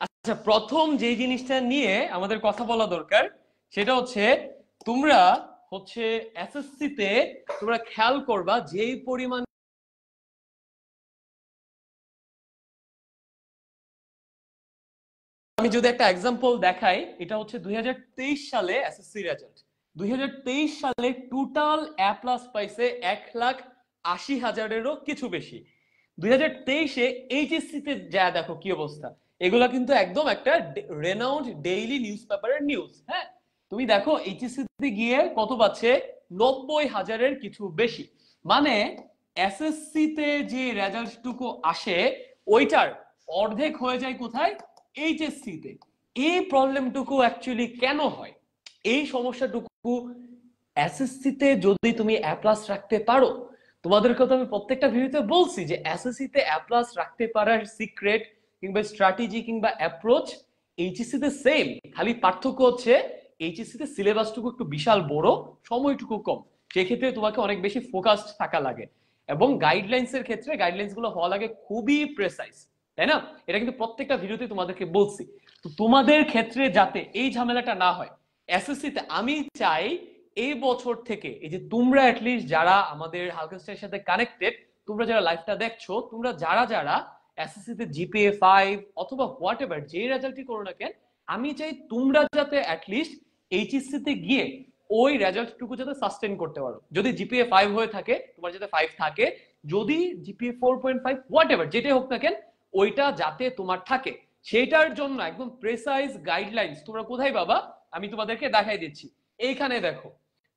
আচ্ছা, প্রথম যে জিনিসটা নিয়ে আমাদের কথা বলা দরকার সেটা হচ্ছে তোমরা হচ্ছে এসএসসি তে তোমরা খেয়াল করবা যেই পরিমাণ। আমি যদি একটা এক্সাম্পল দেখাই, এটা হচ্ছে 2023 সালে এসএসসি রেজাল্ট। 2023 সালে টোটাল এ প্লাস পাইছে 1,80,000-এরও কিছু বেশি। 2023-এ এইচএসসি তে যা দেখো কি অবস্থা। এগুলা কিন্তু একদম একটা রেনাউন্ড ডেইলি নিউজ পেপারের নিউজ। হ্যাঁ, তুমি দেখো এইচএসসি তে গিয়ে কত পাচ্ছে, 90,000-এর কিছু বেশি। মানে এসএসসি তে যে রেজাল্টটুকু আসে ওইটার অর্ধেক হয়ে যায় কোথায়, এইচএসসি তে। এই প্রবলেমটুকু অ্যাকচুয়ালি কেন হয়, এই সমস্যাটুকু এসএসসি তে যদি তুমি এ প্লাস রাখতে পারো, তোমাদেরকে তো আমি প্রত্যেকটা ভিডিওতে বলছি যে এসএসসি তে এ প্লাস রাখতে পারার সিক্রেট কিংবা স্ট্র্যাটেজি কিংবা অ্যাপ্রোচ এইচএসসি তে সেম। খালি পার্থক্য হচ্ছে এইচএসসি তে সিলেবাসটুকু একটু বিশাল বড়, সময়টুকু কম। সেক্ষেত্রে তোমাকে অনেক বেশি ফোকাসড থাকা লাগে এবং গাইডলাইন্স এর ক্ষেত্রে গাইডলাইন্স গুলো হওয়া লাগে খুবই প্রেসাইজ, তাই না? এটা কিন্তু প্রত্যেকটা ভিডিওতে তোমাদেরকে বলছি। তো তোমাদের ক্ষেত্রে যাতে এই ঝামেলাটা না হয়, এসএসসি তে আমি চাই এই বছর থেকে এই যে তোমরা অ্যাটলিস্ট যারা আমাদের হালকেস্টের সাথে কানেক্টেড, তোমরা যারা লাইভটা দেখছো, তোমরা যারা যারা এসএসসি তে জিপিএ 5 অথবা হোয়াট এভার যে রেজাল্টই করো না কেন, আমি চাই তোমরা যাতে অ্যাটলিস্ট এইচএসসি তে গিয়ে ওই রেজাল্টটুকু যাতে সাস্টেন করতে পারো। যদি জিপিএ 5 হয়ে থাকে তোমার যাতে 5 থাকে, যদি জিপিএ 4.5 হোয়াট এভার যেটাই হোক না কেন, ওইটা যাতে তোমার থাকে, সেটার জন্য একদম প্রেসাইজ গাইডলাইন্স তোমরা কোথায় পাবা আমি তোমাদেরকে দেখাই দিচ্ছি। এইখানে দেখো,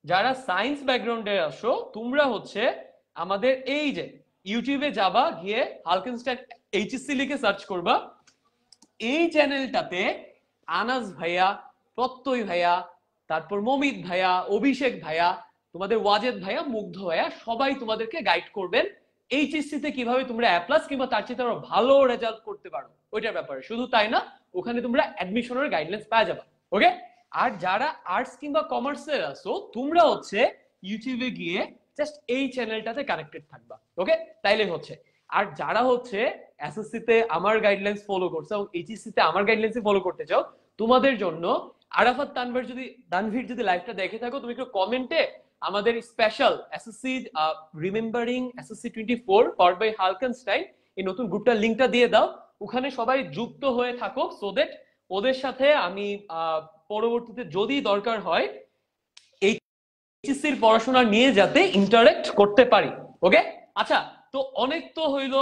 যারা সায়েন্স ব্যাকগ্রাউন্ডে আসো তোমরা হচ্ছে আমাদের এই যে ইউটিউবে যাবা, গিয়ে হালকেনস্টাইন এইচএসসি লিখে সার্চ করবা। এই চ্যানেলটাতে আনাস ভাইয়া, প্রত্যয় ভাইয়া, তারপর মমিত ভাইয়া, অভিষেক ভাইয়া, তোমাদের ওয়াজেদ ভাইয়া, মুগ্ধ ভাইয়া, সবাই তোমাদেরকে গাইড করবেন এইচএসসি তে কিভাবে তোমরা এ প্লাস কিংবা তার চেয়ে আরো ভালো রেজাল্ট করতে পারো ওইটার ব্যাপারে। শুধু তাই না, ওখানে তোমরা অ্যাডমিশনের গাইডলাইন্স পাওয়া যাবে। ওকে, আর যারা আর্টস কিংবা কমার্সের আছো তোমরা হচ্ছে ইউটিউবে গিয়ে জাস্ট এই চ্যানেলটাতে কানেক্টেড থাকবা। ওকে, তাইলে হচ্ছে। আর যারা হচ্ছে এসএসসি তে আমার গাইডলাইন্স ফলো করছো এবং এইচএসসি তে আমার গাইডলাইন্স ফলো করতে চাও, তোমাদের জন্য আরাফাত তানভীর যদি লাইভটা দেখে থাকো, তুমি একটু কমেন্টে আমাদের special SSC remembering SSC 24 powered by Halkenstein এই নতুন গ্রুপটার লিংকটা দিয়ে দাও। ওখানে সবাই যুক্ত হয়ে থাকো সো দ্যাট ওদের সাথে আমি পরবর্তীতে যদি দরকার হয় এইচএসসির পড়াশোনা নিয়ে যাতে ইন্টারেক্ট করতে পারি। ওকে, আচ্ছা। তো অনেক তো হইলো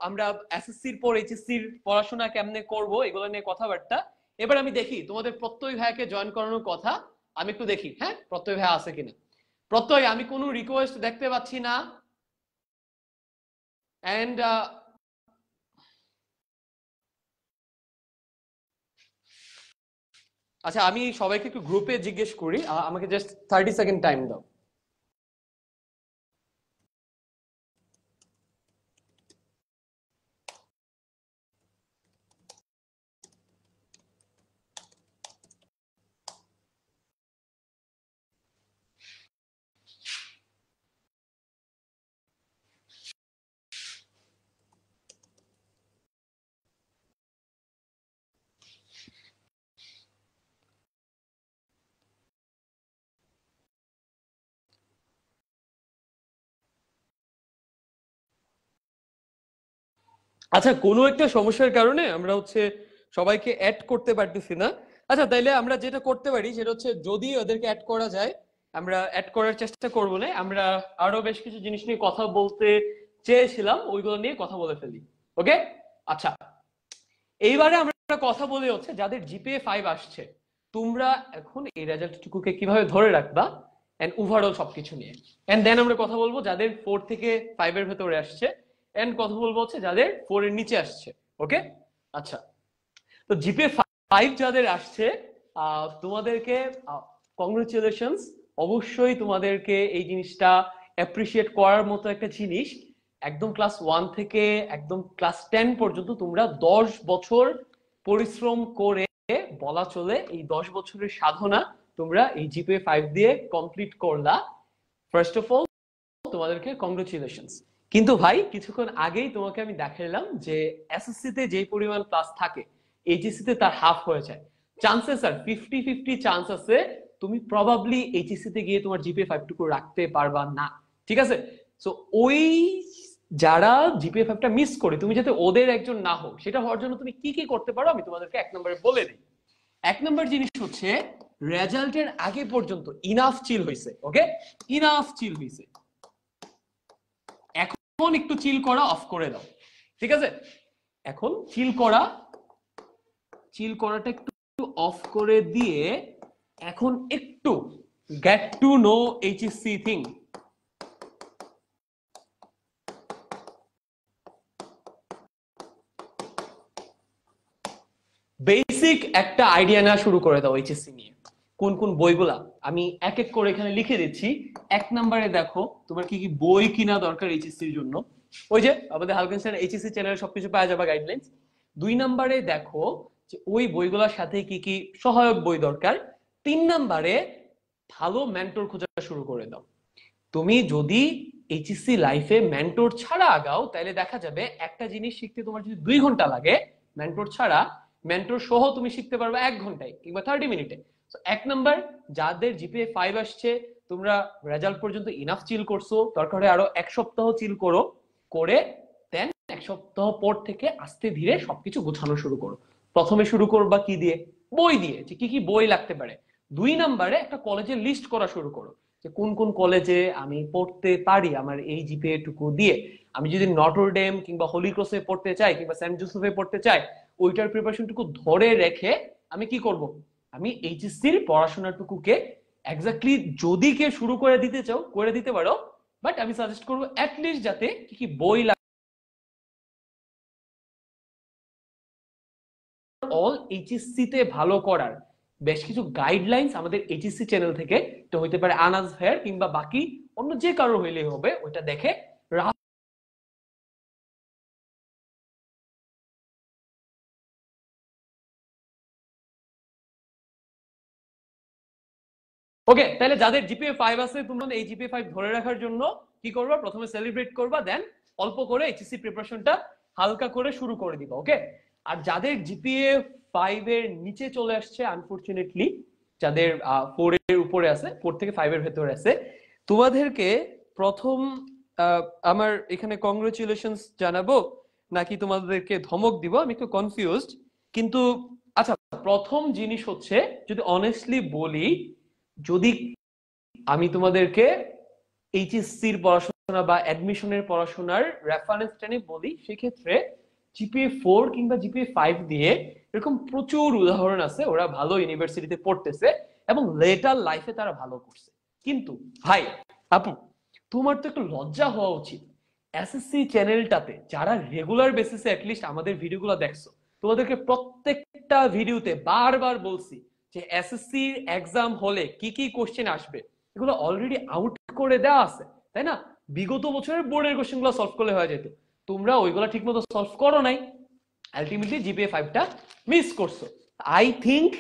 আমরা এসএসসির পর এইচএসসির পড়াশোনা কেমনে করব এগুলো নিয়ে কথাবার্তা। এবার আমি দেখি তোমাদের প্রত্যয় ভাইকে জয়েন করানোর কথা, আমি একটু দেখি হ্যাঁ প্রত্যয় ভাই আছে কিনা। প্রত্যয়, আমি কোনো রিকোয়েস্ট দেখতে পাচ্ছি না। এন্ড আচ্ছা, আমি সবাইকে একটু গ্রুপে জিজ্ঞেস করি, আমাকে জাস্ট 30 সেকেন্ড টাইম দাও। আচ্ছা, কোনো একটা সমস্যার কারণে আমরা হচ্ছে সবাইকে অ্যাড করতে পারতেছি না। আচ্ছা, তাইলে আমরা যেটা করতে পারি সেটা হচ্ছে যদি ওদেরকে অ্যাড করা যায় আমরা অ্যাড করার চেষ্টা করবো। না, আমরা আরো বেশ কিছু জিনিস নিয়ে কথা বলতে চেয়েছিলাম, ওইগুলো নিয়ে কথা বলে ফেলি। ওকে, আচ্ছা। এইবারে আমরা কথা বলে হচ্ছে যাদের জিপিএ 5 আসছে, তোমরা এখন এই রেজাল্টটুকুকে কিভাবে ধরে রাখবা এন্ড ওভারঅল সবকিছু নিয়ে। এন্ড দেন আমরা কথা বলবো যাদের 4 থেকে 5 এর ভেতরে আসছে, এন্ড কথা বলবো হচ্ছে যাদের 4 এর নিচে আসছে। ওকে, আচ্ছা। তো জিপিএ 5 যাদের আসছে তোমাদেরকে কংগ্রেচুলেশনস। অবশ্যই তোমাদেরকে এই জিনিসটা অ্যাপ্রিসিয়েট করার মতো একটা জিনিস। একদম ক্লাস 1 থেকে একদম ক্লাস 10 পর্যন্ত তোমরা 10 বছর পরিশ্রম করে, বলা চলে এই 10 বছরের সাধনা তোমরা এই জিপিএ 5 দিয়ে কমপ্লিট করলা। ফার্স্ট অফ অল তোমাদেরকে কংগ্রেচুলেশনস। কিন্তু ভাই কিছুক্ষণ আগেই তোমাকে আমি দেখালাম যে এসএসসি তে যে পরিমাণ ক্লাস থাকে এইচএসসি তে তার হাফ হয়ে যায়। চান্সেস আর 50-50 চান্স আছে তুমি প্রবাবলি এইচএসসি তে গিয়ে তোমার জিপিএ 5 টুকু রাখতে পারবা না, ঠিক আছে? সো ওই যারা জিপিএ 5 টা মিস করে, তুমি যাতে ওদের একজন না হও, সেটা হওয়ার জন্য তুমি কি কি করতে পারো আমি তোমাদেরকে এক নম্বরে বলে দিই। এক নম্বর জিনিস হচ্ছে রেজাল্টের আগে পর্যন্ত ইনাফ চিল হইছে, ওকে? ইনাফ চিল হইছে, এখন একটু চিল করা অফ করে দাও, ঠিক আছে? এখন চিল করাটা একটু অফ করে দিয়ে এখন একটু get to know HSC thing. Basic একটা আইডিয়া না শুরু করে দাও এইচএসসি নিয়ে। কোন কোন বইগুলা আমি এক এক করে এখানে লিখে দিচ্ছি। এক নম্বরে দেখো তোমার কি কি বই কিনা দরকার এইচএসসির জন্য, ওই যে আমাদের হালকেন স্যার এইচএসসি চ্যানেলে সবকিছু পাওয়া যাবে গাইডলাইন্স। দুই নম্বরে দেখো যে ওই বইগুলোর সাথে কি কি সহায়ক বই দরকার। তিন নম্বরে ভালো মেন্টর খোঁজা শুরু করে দাও। তুমি যদি এইচএসসি লাইফে মেন্টর ছাড়া আগাও তাহলে দেখা যাবে একটা জিনিস শিখতে তোমার যদি 2 ঘন্টা লাগে, মেন্টর ছাড়া, মেন্টর সহ তুমি শিখতে পারবে 1 ঘন্টায় কিংবা 30 মিনিটে। এক নাম্বার, যাদের জিপিএ 5 আসছে তোমরা রেজাল্ট পর্যন্ত ইনাফ চিল করছো, দরকার হয় আরো 1 সপ্তাহ চিল করো, করে দেন 1 সপ্তাহ পর থেকে আস্তে ধীরে সবকিছু গোছানো শুরু করো। প্রথমে শুরু করবা কি দিয়ে? বই দিয়ে, যে কি কি বই লাগতে পারে। 2 নম্বরে একটা কলেজের লিস্ট করা শুরু করো যে কোন কোন কলেজে আমি পড়তে পারি আমার এই জিপিএ টুকু দিয়ে। আমি যদি নটরডেম কিংবা হোলি ক্রসে পড়তে চাই কিংবা সেন্ট জোসেফে পড়তে চাই, ওইটার প্রিপারেশন টুকু ধরে রেখে আমি কি করব, আমি এইচএসসির পড়াশোনাটুকুকে এক্স্যাক্টলি যদি কে শুরু করে দিতে চাও করে দিতে পারো, বাট আমি সাজেস্ট করবো অ্যাটলিস্ট যাতে কি কি বই অল এইচএসসি তে ভালো করার বেশ কিছু গাইডলাইন্স আমাদের এইচএসসি চ্যানেল থেকে, তো হইতে পারে আনাজ ভাইয়ার কিংবা বাকি অন্য যে কারো হইলেই হবে, ওইটা দেখে ওকে। তাহলে যাদের জিপিএ 5 আছে তোমরা এই জিপিএ 5 ধরে রাখার জন্য কি করবা, প্রথমে সেলিব্রেট করবা, দেন অল্প করে এইচএসসি প্রিপারেশনটা হালকা করে শুরু করে দিবা, ওকে? আর যাদের জিপিএ 5 এর নিচে চলে আসছে আনফরচুনেটলি, যাদের 4 এর উপরে আছে, 4 থেকে 5 এর ভেতরে আছে, তোমাদেরকে প্রথম আমার এখানে কংগ্রেচুলেশনস জানাবো নাকি তোমাদেরকে ধমক দিব আমি একটু কনফিউজড। কিন্তু আচ্ছা, প্রথম জিনিস হচ্ছে যদি অনেস্টলি বলি, যদি আমি তোমাদেরকে এইচএসসির পড়াশোনা বা অ্যাডমিশনের পড়াশোনার রেফারেন্স টেনে বলি, সেক্ষেত্রে জিপিএ 4 কিংবা জিপিএ 5 দিয়ে এরকম প্রচুর উদাহরণ আছে, ওরা ভালো ইউনিভার্সিটিতে পড়তেছে এবং লেটার লাইফে তারা ভালো করছে। কিন্তু ভাই আপু, তোমার তো একটু লজ্জা হওয়া উচিত। এসএসসি চ্যানেলটাতে যারা রেগুলার বেসিসে অ্যাটলিস্ট আমাদের ভিডিওগুলো দেখছো, তোমাদেরকে প্রত্যেকটা ভিডিওতে বারবার বলছি যে এসএসসি এক্সাম হলে কি কি কোশ্চেন আসবে এগুলো অলরেডি আউট করে দেওয়া আছে, তাই না? বিগত বছরের বোর্ডের কোশ্চেন গুলো সলভ করলে হয়ে যেত, তোমরা ওইগুলো ঠিক মতো সলভ করো নাই, আলটিমেটলি জিপিএ 5 টা মিস করছো। আই থিংক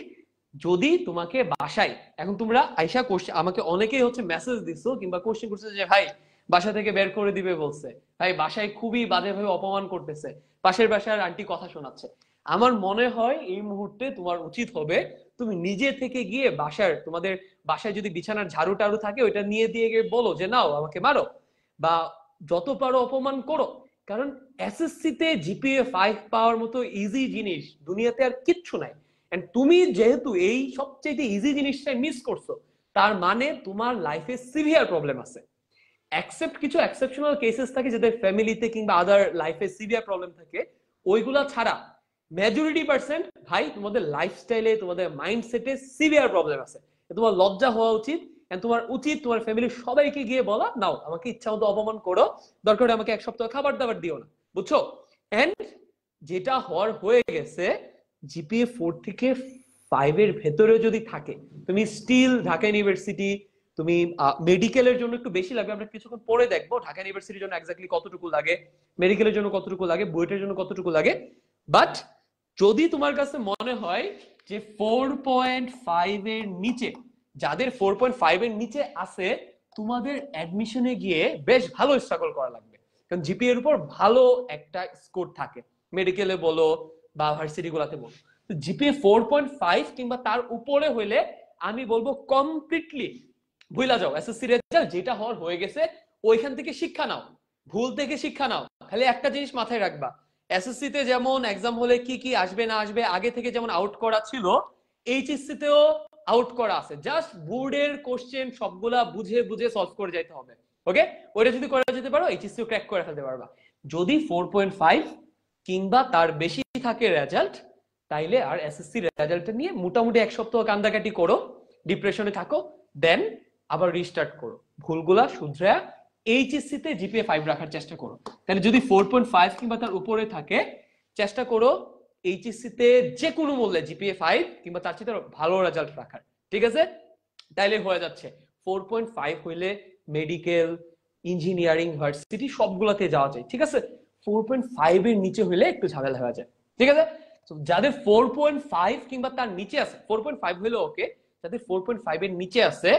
যদি তোমাকে বাসায় এখন তোমরা আইসা কোশ্চেন আমাকে অনেকেই হচ্ছে মেসেজ দিছো কিংবা কোশ্চেন করছে যে ভাই বাসা থেকে বের করে দিবে বলছে, ভাই বাসায় খুবই বাজেভাবে অপমান করতেছে, পাশের বাসার আন্টি কথা শোনাচ্ছে। আমার মনে হয় এই মুহূর্তে তোমার উচিত হবে তুমি নিজে থেকে গিয়ে বাসার, তোমাদের বাসায় যদি বিছানার ঝাড়ু টাড়ু থাকে ওইটা নিয়ে দিয়ে গিয়ে বলো যে নাও আমাকে মারো বা যত পারো অপমান করো। কারণ এসএসসি তে জিপিএ 5 পাওয়ার মতো ইজি জিনিস দুনিয়াতে আর কিচ্ছু নাই। এন্ড তুমি যেহেতু এই সবচেয়ে ইজি জিনিসটা মিস করছো, তার মানে তোমার লাইফে সিভিয়ার প্রবলেম আছে। অ্যাকসেপ্ট কিছু এক্সেপশনাল কেসেস থাকে যাদের ফ্যামিলিতে কিংবা আদার লাইফে সিভিয়ার প্রবলেম থাকে, ওইগুলা ছাড়া মেজরিটি পার্সেন্ট ভাই তোমাদের লাইফস্টাইলে তোমাদের মাইন্ডসেটে সিভিয়ার প্রবলেম আছে। তোমার লজ্জা হওয়া উচিত, তোমার উচিত তোমার ফ্যামিলির সবাইকে গিয়ে বলা নাও আমাকে ইচ্ছা মতো অপমান করো, দরকার হলে আমাকে 1 সপ্তাহ খাবার দাবার দিও না, বুঝছো? এন্ড যেটা হওয়ার হয়ে গেছে, জিপিএ 4 থেকে 5 এর ভেতরে যদি থাকে, তুমি স্টিল ঢাকা ইউনিভার্সিটি, তুমি মেডিকেলের জন্য একটু বেশি লাগবে, আমরা কিছুক্ষণ পরে দেখবো ঢাকা ইউনিভার্সিটির জন্য এক্স্যাক্টলি কতটুকু লাগে, মেডিকেলের জন্য কতটুকু লাগে, বুয়েটের জন্য কতটুকু লাগে। বাট যদি তোমার কাছে মনে হয় যে 4.5 এর নিচে, যাদের 4.5 এর নিচে আছে তোমাদের অ্যাডমিশনে গিয়ে বেশ ভালো স্ট্রাগল করা লাগবে, কারণ জিপিএ এর উপর ভালো একটা স্কোর থাকে মেডিকেলে বলো বা ভার্সিটি গুলাতে বলো। জিপিএ 4.5 কিংবা তার উপরে হইলে আমি বলবো কমপ্লিটলি ভুলা যাও, এসএসসি রেজাল্ট যেটা হওয়ার হয়ে গেছে, ওইখান থেকে শিক্ষা নাও, ভুল থেকে শিক্ষা নাও। খালি একটা জিনিস মাথায় রাখবা, এসএসসি তে যেমন এক্সাম হলে কি কি আসবে না আসবে আগে থেকে যেমন আউট করা ছিল, এইচএসসি তেও আউট করা আছে, জাস্ট বোর্ডের কোশ্চেন সবগুলা বুঝে বুঝে সলভ করে যাইতে হবে। ওকে, ওইটা যদি করা যেতে পারো এইচএসসি ক্র্যাক করে ফেলতে পারবা। যদি 4.5 কিংবা তার বেশি থাকে রেজাল্ট, তাইলে আর এসএসসি রেজাল্ট নিয়ে মোটামুটি এক সপ্তাহ কান্দাকাটি করো, ডিপ্রেশনে থাকো, দেন আবার রিস্টার্ট করো, ভুলগুলা শুধরে এইচএসসি তে জিপিএ 5 রাখার চেষ্টা করো। তাহলে যদি 4.5 কিংবা তার উপরে থাকে, চেষ্টা করো এইচএসসি তে যে কোনো মূল্যে জিপিএ 5 কিংবা তার চেয়ে ভালো রেজাল্ট রাখার, ঠিক আছে? তাইলে হয়ে যাচ্ছে। 4.5 হইলে মেডিকেল, ইঞ্জিনিয়ারিং, ভার্সিটি সবগুলাতে যাওয়া যায়, ঠিক আছে? 4.5 এর নিচে হইলে একটু ঝামেলা হয়ে যায়, ঠিক আছে? যাদের 4.5 কিংবা তার নিচে আছে, 4.5 হইলে ওকে, যাদের 4.5 এর নিচে আছে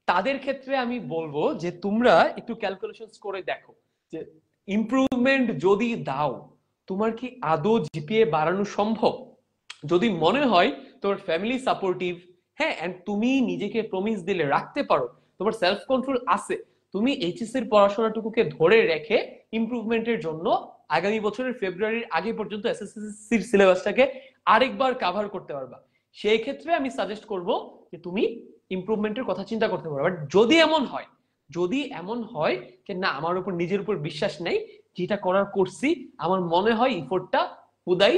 তাদের ক্ষেত্রে আমি বলবো যে তোমরা একটু ক্যালকুলেশনস করে দেখো যে ইমপ্রুভমেন্ট যদি দাও, তোমার কি আদৌ জিপিএ বাড়ানো সম্ভব? যদি মনে হয় তোমার ফ্যামিলি সাপোর্টিভ, হ্যাঁ, এন্ড তুমি নিজেকে প্রমিস দিলে রাখতে পারো, তোমার সেলফ কন্ট্রোল আছে, তুমি এইচএস এর পড়াশোনাটুকুকে ধরে রেখে ইমপ্রুভমেন্টের জন্য আগামী বছরের ফেব্রুয়ারির আগে পর্যন্ত এসএসসির সিলেবাসটাকে আরেকবার কভার করতে পারবা, সেই ক্ষেত্রে আমি সাজেস্ট করব যে তুমি ইমপ্রুভমেন্টের কথা চিন্তা করতে পারো। বাট যদি এমন হয় যে না, আমার উপর নিজের উপর বিশ্বাস নেই, যেটা করার করছি, আমার মনে হয় এফোর্টটা হুদাই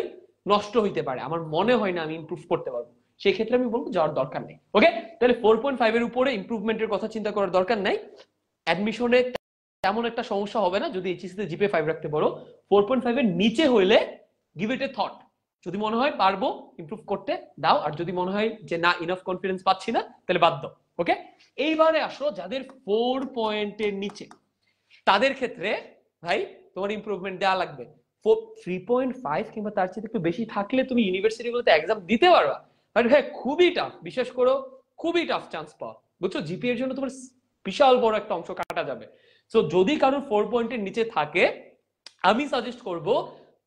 নষ্ট হইতে পারে, আমার মনে হয় না আমি ইমপ্রুভ করতে পারবো, সেই ক্ষেত্রে আমি বলবো যাওয়ার দরকার নেই। ওকে, তাহলে 4.5 এর উপরে ইমপ্রুভমেন্টের কথা চিন্তা করার দরকার নাই। অ্যাডমিশনে তেমন একটা সমস্যা হবে না যদি এইচএসসি তে জিপিএ 5 রাখতে পারো। 4.5 এর নিচে হইলে গিভ ইট এ থট, যদি মনে হয় পারবো ইমপ্রুভ করতে দাও, আর যদি মনে হয় যে না ইনাফ কনফিডেন্স পাচ্ছি না, তাহলে বাদ দাও। ওকে, এইবারে আসো যাদের 4 পয়েন্টের নিচে, তাদের ক্ষেত্রে ভাই তোমার ইমপ্রুভমেন্ট দেওয়া লাগবে। 3.5 কিংবা তার চেয়ে একটু বেশি থাকলে তুমি ইউনিভার্সিটিগুলোতে এক্সাম দিতে পারবা, বাট হ্যাঁ খুবই টাফ, বিশেষ করো খুবই টাফ চান্স পাওয়া, বুঝছো? জিপিএ এর জন্য তোমার বিশাল বড় একটা অংশ কাটা যাবে। সো যদি কারোর 4 পয়েন্টের নিচে থাকে, আমি সাজেস্ট করব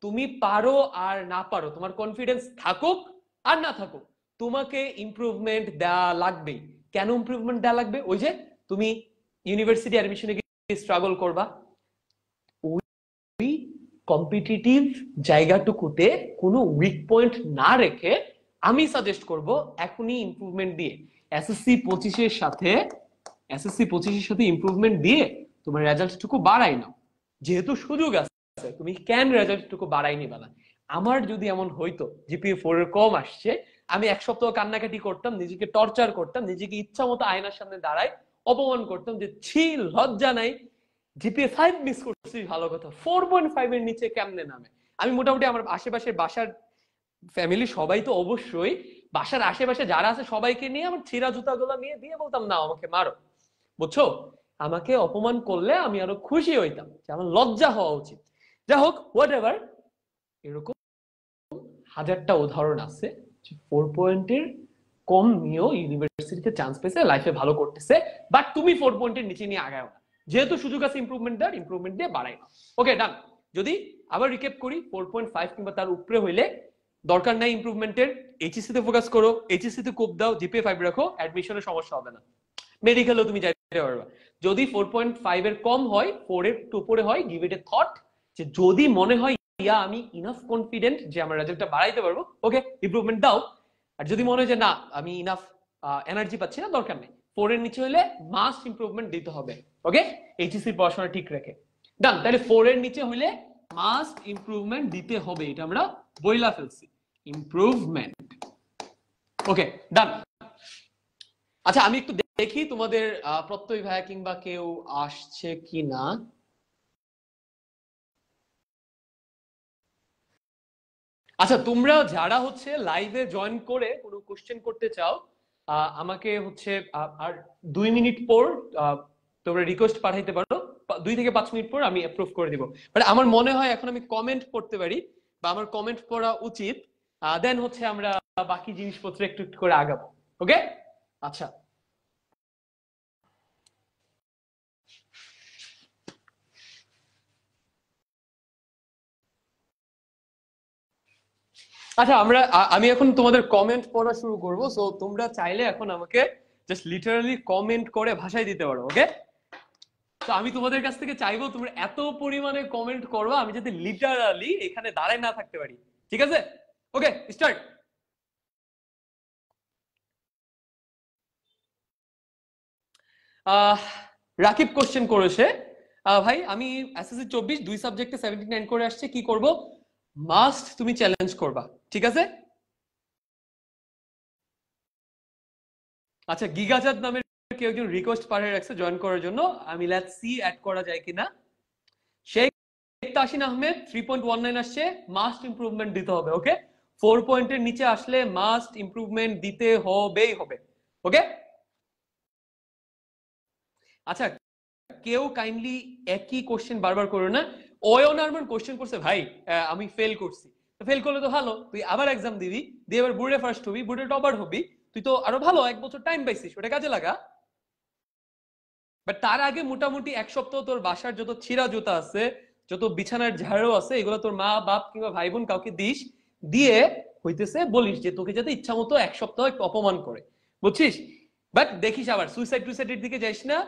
তুমি পারো আর না পারো, তোমার কনফিডেন্স থাকুক আর না থাকুক, তোমাকে ইমপ্রুভমেন্ট দেওয়া লাগবেই। কেন ইমপ্রুভমেন্ট দেওয়া লাগবে? ওই যে তুমি ইউনিভার্সিটি অ্যাডমিশনে স্ট্রাগল করবা, ওই কম্পিটিটিভ জায়গাটুকুতে কোনো উইক পয়েন্ট না রেখে আমি সাজেস্ট করব এখনই ইমপ্রুভমেন্ট দিয়ে এসএসসি 25 এর সাথে ইমপ্রুভমেন্ট দিয়ে তোমার রেজাল্টটুকু বাড়াই নাও, যেহেতু সুযোগ আছে। তুমি কেন রেজাল্টটুকু বাড়াই নিবা না? আমার যদি এমন হইতো জিপিএ 4 এর কম আসছে, আমি এক সপ্তাহ কান্নাকাটি করতাম, নিজেকে টর্চার করতাম, নিজেকে ইচ্ছা মতো আয়নার সামনে দাঁড়াই অপমান করতাম যে ছি, লজ্জা নাই, জিপিএ 5 মিস করছি, ভালো কথা 4.5 এর নিচে কেমনে নামে। আমি মোটামুটি আমার আশেপাশের বাসার ফ্যামিলি সবাই তো অবশ্যই, বাসার আশেপাশে যারা আছে সবাইকে নিয়ে আমার ছিঁড়া জুতাগুলো নিয়ে দিয়ে বলতাম না আমাকে মারো, বুঝছো? আমাকে অপমান করলে আমি আরো খুশি হইতাম, যে আমার লজ্জা হওয়া উচিত। যাই হোক, হোয়াট এভার, এরকম হাজারটা উদাহরণ আছে 4 পয়েন্টের কম নিয়েও ইউনিভার্সিটিতে চান্স পেয়েছে, লাইফে ভালো করতেছে, বাট তুমি 4 পয়েন্টের নিচে নিয়ে আগাও না, যেহেতু সুযোগ আছে ইমপ্রুভমেন্ট দিয়ে বাড়াই না। ওকে, ডান। যদি আবার রিক্যাপ করি, 4.5 কিংবা তার উপরে হইলে দরকার নাই ইমপ্রুভমেন্টের, এইচএসসি তে ফোকাস করো, এইচএসসি তে কোপ দাও, জিপিএ 5 রাখো, অ্যাডমিশনের সমস্যা হবে না, মেডিকেলও তুমি যাইতে পারবা। যদি 4.5 এর কম হয়, 4 এর উপরে হয়, গিভ ইট এ থট, যে যদি মনে হয় ইয়া আমি ইনাফ কনফিডেন্ট যে আমার রেজাল্টটা বাড়াইতে পারবো, ওকে ইমপ্রুভমেন্ট দাও। আর যদি মনে হয় যে না আমি ইনাফ এনার্জি পাচ্ছি না, দরকার নেই, 4 এর নিচে হলে মাস্ট ইমপ্রুভমেন্ট দিতে হবে। ওকে, এইচএসসি পড়াশোনা ঠিক রেখে ডান। তাহলে 4 এর নিচে হলে মাস্ট ইমপ্রুভমেন্ট দিতে হবে, এটা আমরা বইলা ফেলছি, ইমপ্রুভমেন্ট। ওকে, ডান। আচ্ছা, আমি একটু দেখি তোমাদের প্রত্যয় ভাইয়া কিংবা কেউ আসছে কিনা। আচ্ছা, তোমরা যারা হচ্ছে লাইভে জয়েন করে কোনো কোশ্চেন করতে চাও, আমাকে হচ্ছে আর 2 মিনিট পর তোমরা রিকোয়েস্ট পাঠাইতে পারো, 2 থেকে 5 মিনিট পর আমি অ্যাপ্রুভ করে দিব। বাট আমার মনে হয় এখন আমি কমেন্ট পড়তে পারি বা আমার কমেন্ট পড়া উচিত, দেন হচ্ছে আমরা বাকি জিনিসপত্র একটু একটু করে আগাবো। ওকে, আচ্ছা। আচ্ছা আমি এখন তোমাদের কমেন্ট পড়া শুরু করব, সো তোমরা চাইলে এখন আমাকে জাস্ট লিটারালি কমেন্ট করে ভাষায় দিতে পারো, ওকে? তো আমি তোমাদের কাছ থেকে চাইবো তোমরা এত পরিমাণে কমেন্ট করবা আমি যাতে লিটারালি এখানে দাঁড়ায় না থাকতে পারি, ঠিক আছে? ওকে, স্টার্ট। রাকিব কোশ্চেন করেছে, ভাই আমি এসএসসি 24 দুই সাবজেক্টে 79 করে আসছে, কি করব? মাস্ট তুমি চ্যালেঞ্জ করবা, ঠিক আছে? আচ্ছা, গিগাচাঁদ নামের কেউ একজন রিকোয়েস্ট পাঠিয়ে রাখছে জয়েন করার জন্য, আমি লেটস সি অ্যাড করা যায় কিনা। শেখ তাসিন আহমেদ 3.19 আসছে, মাস্ট ইমপ্রুভমেন্ট দিতে হবে, ওকে? 4 পয়েন্টের নিচে আসলে মাস্ট ইমপ্রুভমেন্ট দিতে হবেই হবে, ওকে? আচ্ছা, কেউ কাইন্ডলি একই কোশ্চেন বারবার করো না। অয়ন আরমান কোশ্চেন করছে, ভাই আমি ফেল করছি। ফেল করলে তো ভালো, তুই আবার এক্সাম দিবি, দিয়ে এবার বুড়ে ফার্স্ট হবি, বুড়ে টপার হবি, তুই তো আরো ভালো, 1 বছর টাইম পাইছিস, ওটা কাজে লাগা। বাট তার আগে মোটামুটি 1 সপ্তাহ তোর বাসার যত ছিঁড়া জুতা আছে, যত বিছানার ঝাড়ু আছে, এগুলো তোর মা বাপ কিংবা ভাই বোন কাউকে দিস, দিয়ে হইতেছে বলিস যে তোকে যাতে ইচ্ছা মতো 1 সপ্তাহ একটু অপমান করে, বুঝছিস? বাট দেখিস আবার সুইসাইড টুইসাইডের দিকে যাইস না।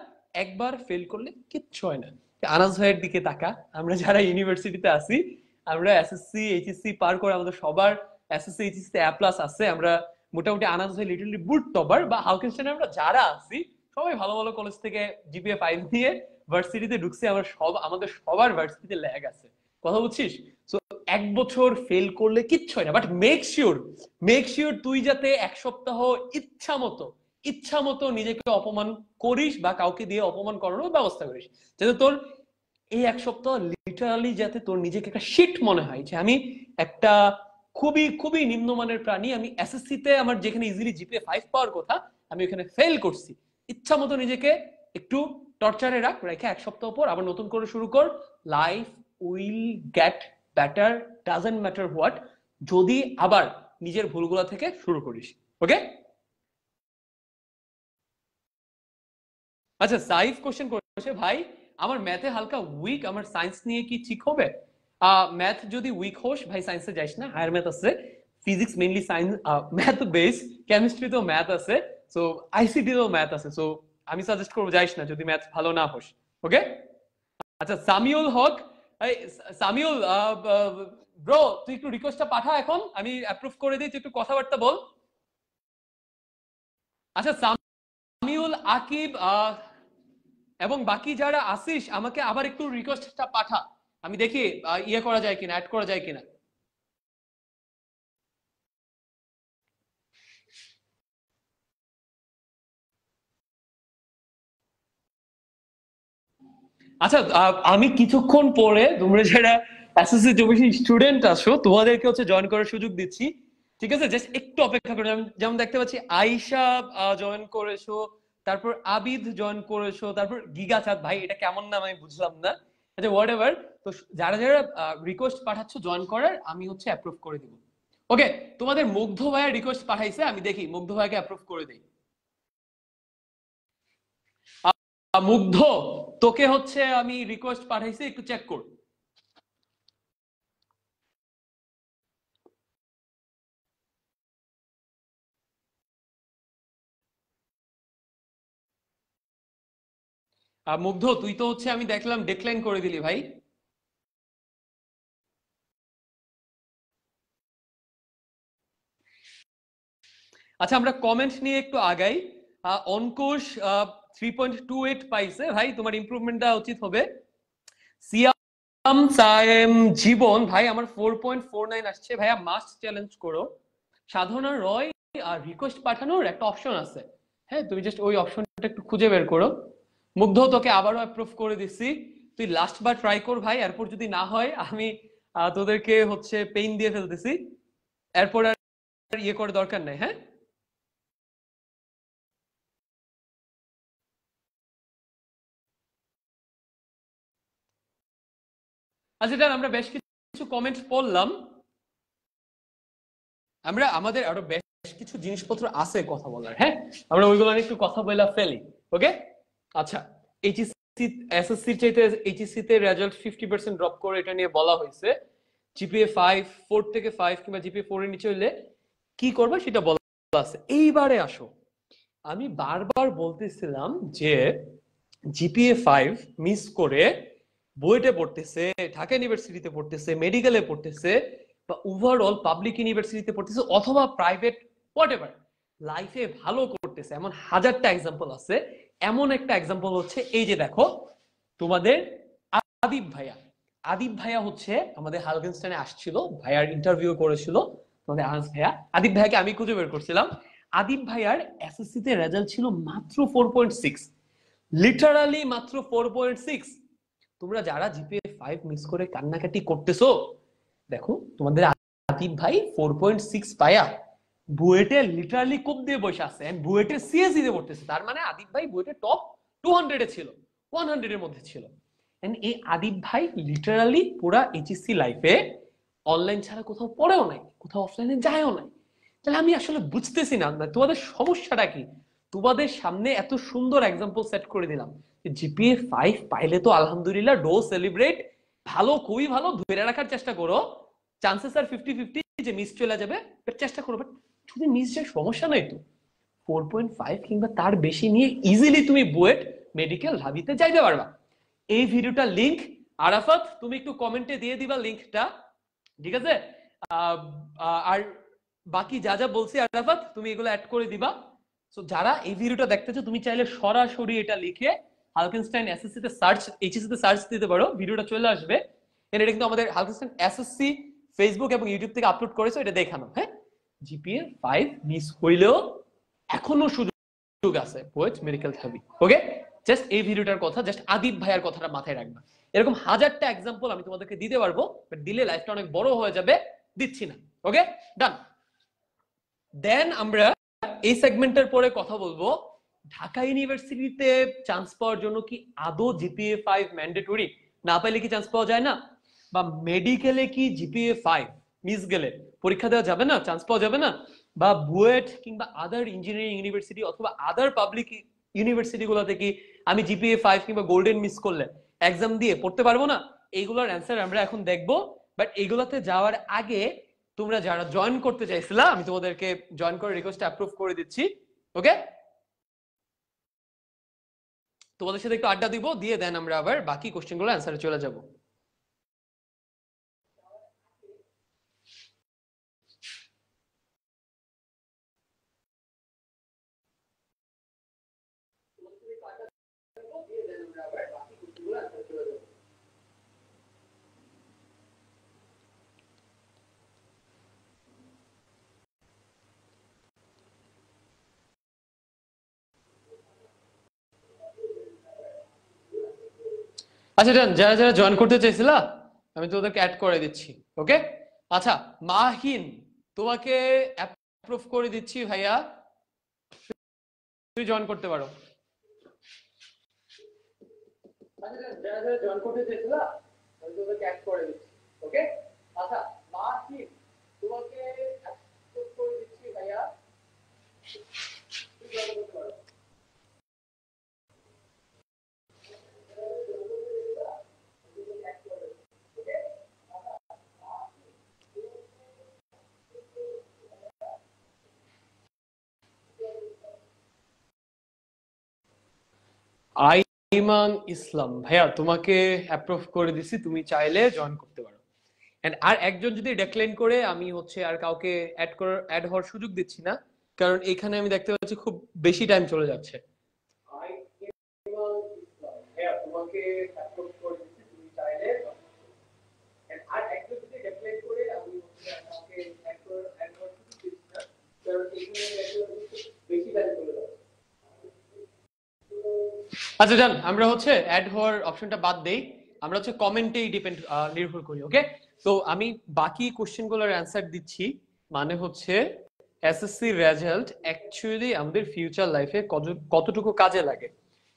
একবার ফেল করলে কিচ্ছু হয় না। আনাজ ভাইয়ের দিকে তাকা, আমরা যারা ইউনিভার্সিটিতে আছি, আমরা এসএসসি এইচএসসি পার করে আমাদের সবার এসএসসি এইচএসসি এ প্লাস আছে, আমরা মোটামুটি আনাজ ভাই লিটারলি বুট টপার বা হাউকেনস্টাইনে আমরা যারা আছি সবাই ভালো ভালো কলেজ থেকে জিপিএ 5 নিয়ে ভার্সিটিতে ঢুকছে, আমাদের সবার ভার্সিটিতে ল্যাগ আছে, কথা বুঝছিস? সো 1 বছর ফেল করলে কিচ্ছু হয় না, বাট মেক শিওর তুই যাতে 1 সপ্তাহ ইচ্ছা মতো নিজেকে অপমান করিস বা কাউকে দিয়ে অপমান করানোর ব্যবস্থা করিস, যাতে তোর এই 1 সপ্তাহ লিটারালি যাতে তোর নিজেকে একটা শিট মনে হয় যে আমি একটা খুবই খুবই নিম্নমানের প্রাণী, আমি এসএসসি তে আমার যেখানে ইজিলি জিপিএ 5 পাওয়ার কথা আমি ওখানে ফেল করছি। ইচ্ছা মতো নিজেকে একটু টর্চারে রেখে 1 সপ্তাহ পর আবার নতুন করে শুরু কর। Life will get better, doesn't matter what, যদি আবার নিজের ভুলগুলা থেকে শুরু করিস, ওকে? আচ্ছা, সাইফ কোশ্চেন করেছে, ভাই আমার ম্যাথে হালকা উইক, আমার সায়েন্স নিয়ে কি ঠিক হবে? ম্যাথ যদি উইক হোস ভাই সায়েন্সে যাইস না, হায়ার ম্যাথ আছে, physics mainly science, math base, কেমিস্ট্রিতেও ম্যাথ আছে, সো আইসিটিতেও ম্যাথ আছে, সো আমি সাজেস্ট করবো যাইস না যদি ম্যাথ ভালো না হোস, ওকে? আচ্ছা, সামিউল হক, এই সামিউল ব্রো, তুই একটু রিকোয়েস্টটা পাঠা, এখন আমি অ্যাপ্রুভ করে দিই, তুই একটু কথাবার্তা বল। আচ্ছা, সামিউল, আকিব এবং বাকি যারা আসিস আমাকে আবার একটু রিকোয়েস্টটা পাঠা, আমি দেখি ইয়ে করা যায় কিনা, অ্যাড করা যায় কিনা। আচ্ছা, আমি কিছুক্ষণ পরে তোমরা যারা এসএসসি 24 স্টুডেন্ট আছো তোমাদেরকে হচ্ছে জয়েন করার সুযোগ দিচ্ছি, ঠিক আছে? জাস্ট একটু অপেক্ষা করো। যেমন দেখতে পাচ্ছি আয়শা জয়েন করেছো, তারপর আবিদ জয়েন করেছো, তারপর গিগাচাঁদ, ভাই এটা কেমন নাম আমি বুঝলাম না। আচ্ছা, হোয়াট এভার, তো যারা যারা রিকোয়েস্ট পাঠাচ্ছ জয়েন করার আমি হচ্ছে অ্যাপ্রুভ করে দিব, ওকে? তোমাদের মুগ্ধ ভাইয়ের রিকোয়েস্ট পাঠাইছে, আমি দেখি মুগ্ধ ভাইকে অ্যাপ্রুভ করে দিই। মুগ্ধ, তোকে হচ্ছে আমি রিকোয়েস্ট পাঠাইছি, একটু চেক কর। মুগ্ধ, তুই তো হচ্ছে আমি দেখলাম ডিক্লাইন করে দিলি ভাই। আচ্ছা, আমরা কমেন্ট নিয়ে একটু আগাই। অঙ্কুশ 3.28 পাইছে, ভাই তোমার ইমপ্রুভমেন্টটা উচিত হবে। সিয়াম সায়েম জীবন, ভাই আমার 4.49 আসছে, ভাইয়া মাস্ট চ্যালেঞ্জ করো। সাধনা রয়, আর রিকোয়েস্ট পাঠানোর একটা অপশন আছে, হ্যাঁ তুমি জাস্ট ওই অপশনটা একটু খুঁজে বের করো। মুগ্ধ, তোকে আবারও অ্যাপ্রুভ করে দিচ্ছি, তুই লাস্ট বার ট্রাই কর ভাই, এরপর যদি না হয় আমি তোদেরকে হচ্ছে পেইন দিয়ে ফেলতেছি, এরপর আর ইয়ে করে দরকার নাই, হ্যাঁ? আচ্ছা, ডান, আমরা বেশ কিছু কমেন্ট পড়লাম, আমরা আমাদের আরো বেশ কিছু জিনিসপত্র আছে কথা বলার, হ্যাঁ আমরা ওইগুলো নিয়ে একটু কথা বলা ফেলি, ওকে? আচ্ছা, এইচএসসি এসএসসি চাইতে এইচএসসি তে রেজাল্ট 50% ড্রপ করে এটা নিয়ে বলা হয়েছে, জিপিএ 5, 4 থেকে 5 কিংবা জিপিএ 4 এর নিচে হইলে কি করবে সেটা বলা আছে। এইবারে আসো, আমি বারবার বলতেছিলাম যে জিপিএ 5 মিস করে বুয়েটে পড়তেছে, ঢাকা ইউনিভার্সিটিতে পড়তেছে, মেডিকেলে পড়তেছে, বা ওভারঅল পাবলিক ইউনিভার্সিটিতে পড়তেছে অথবা প্রাইভেট হোয়াটএভার, লাইফে ভালো করতেছে, এমন হাজারটা এক্সাম্পল আছে। এমন একটা এক্সাম্পল হচ্ছে এই যে দেখো তোমাদের আদিব ভাইয়া। আদিব ভাইয়া হচ্ছে আমাদের হালকেনস্টাইনে আসছিল, ভাইয়ার ইন্টারভিউ করেছিল তোমাদের আনাস ভাইয়া। আদিব ভাইয়াকে আমি খুঁজে বের করছিলাম। আদিব ভাইয়ার এসএসসি তে রেজাল্ট ছিল মাত্র 4.6, লিটারালি মাত্র 4.6। তোমরা যারা জিপিএ 5 মিস করে কান্নাকাটি করতেছো, দেখো তোমাদের আদিব ভাই 4.6 পায়া বুয়েটে লিটারালি কোপ দিয়ে বসে আছে, এন্ড বুয়েটে সিএসসি তে পড়তেছে। তার মানে আদিব ভাই বুয়েটে টপ 200 এ ছিল, 100 এর মধ্যে ছিল। এন্ড এই আদিব ভাই লিটারালি পুরা এইচএসসি লাইফে অনলাইন ছাড়া কোথাও পড়েও নাই, কোথাও অফলাইনে যায়ও নাই। তাহলে আমি আসলে বুঝতেছি না তোমাদের সমস্যাটা কি। তোমাদের সামনে এত সুন্দর এক্সাম্পল সেট করে দিলাম, জিপিএ 5 পাইলে তো আলহামদুলিল্লাহ, ডো সেলিব্রেট, ভালো, খুবই ভালো, ধরে রাখার চেষ্টা করো। চান্সেস আর 50-50 যে মিস চলে যাবে, চেষ্টা করো। বাট যদি মিস যায় সমস্যা নাই তো, 4.5 কিংবা তার বেশি নিয়ে ইজিলি তুমি বুয়েট, মেডিকেল, ঢাবিতে যাইতে পারবা। এই ভিডিওটার লিংক আরাফাত তুমি একটু কমেন্টে দিয়ে দিবা লিংকটা, ঠিক আছে? আর বাকি যা যা বলছি আরাফাত তুমি এগুলো অ্যাড করে দিবা। সো যারা এই ভিডিওটা দেখতেছো, তুমি চাইলে সরাসরি এটা লিখে হালকেনস্টাইন এসএসসি তে সার্চ, এইচএসসি তে সার্চ দিতে পারো, ভিডিওটা চলে আসবে। এটা কিন্তু আমাদের হালকেনস্টাইন এসএসসি ফেসবুক এবং ইউটিউব থেকে আপলোড করেছো, এটা দেখানো। হ্যাঁ, জিপিএ 5 মিস হইলেও এখনো সুযোগ আছে বুয়েট, মেডিকেল, ঢাবি। ওকে, জাস্ট এই ভিডিওটার কথা, জাস্ট আদিব ভাইয়ার কথাটা মাথায় রাখবা। এরকম হাজারটা এক্সাম্পল আমি তোমাদেরকে দিতে পারবো, বাট দিলে লাইফটা অনেক বড় হয়ে যাবে, দিচ্ছি না। ওকে, ডান। দেন আমরা এই সেগমেন্টের পরে কথা বলবো ঢাকা ইউনিভার্সিটিতে চান্স পাওয়ার জন্য কি আদৌ জিপিএ 5 ম্যান্ডেটরি, না পাইলে কি চান্স পাওয়া যায় না, বা মেডিকেলে কি জিপিএ 5 মিস গেলে পরীক্ষা দেওয়া যাবে না, চান্স পাওয়া যাবে না, বা বুয়েট কিংবা আদার ইঞ্জিনিয়ারিং ইউনিভার্সিটি অথবা আদার পাবলিক ইউনিভার্সিটি গুলোতে কি আমি জিপিএ 5 কিংবা গোল্ডেন মিস করলে এক্সাম দিয়ে পড়তে পারবো না? এইগুলোর অ্যান্সার আমরা এখন দেখবো। বাট এইগুলোতে যাওয়ার আগে তোমরা যারা জয়েন করতে চাইছিলা, আমি তোমাদেরকে জয়েন করে রিকোয়েস্ট অ্যাপ্রুভ করে দিচ্ছি। ওকে, তোমাদের সাথে একটু আড্ডা দিব, দিয়ে দেন আমরা আবার বাকি কোশ্চেনগুলো অ্যান্সারে চলে যাব। আচ্ছা ডান, যারা যারা জয়েন করতে চাইছিলা আমি তোদেরকে অ্যাড করে দিচ্ছি। ওকে, আচ্ছা মাহিন, তোমাকে অ্যাপ্রুভ করে দিচ্ছি ভাইয়া, তুই জয়েন করতে পারো। আচ্ছা ডান, যারা যারা জয়েন করতে চাইছিলা আমি তোদেরকে অ্যাড করে দিচ্ছি। ওকে, আচ্ছা মাহিন, তোমাকে অ্যাপ্রুভ করে দিচ্ছি ভাইয়া, তুই জয়েন করতে পারো। আইমান ইসলাম ভাইয়া, তোমাকে অ্যাপ্রুভ করে দিছি, তুমি চাইলে জয়েন করতে পারো। এন্ড আর একজন যদি ডেক্লাইন করে, আমি হচ্ছে আর কাউকে অ্যাড হওয়ার সুযোগ দিচ্ছি না, কারণ এখানে আমি দেখতে পাচ্ছি খুব বেশি টাইম চলে যাচ্ছে। আইমান ইসলাম ভাইয়া, তোমাকে অ্যাপ্রুভ করে দিছি, তুমি চাইলে, এন্ড আর একজন যদি ডেক্লাইন করে, আমি হচ্ছে আর কাউকে অ্যাড হওয়ার সুযোগ দিচ্ছি না, কারণ এখানে আমি দেখতে পাচ্ছি খুব বেশি টাইম চলে যাচ্ছে। আচ্ছা জান, আমরা হচ্ছে অ্যাড হওয়ার অপশনটা বাদ দেই, আমরা হচ্ছে কমেন্টেই নির্ভর করি। ওকে, তো আমি বাকি কোশ্চেনগুলোর অ্যান্সার দিচ্ছি। মানে হচ্ছে এসএসসি রেজাল্ট অ্যাকচুয়ালি আমাদের ফিউচার লাইফে কতটুকু কাজে লাগে,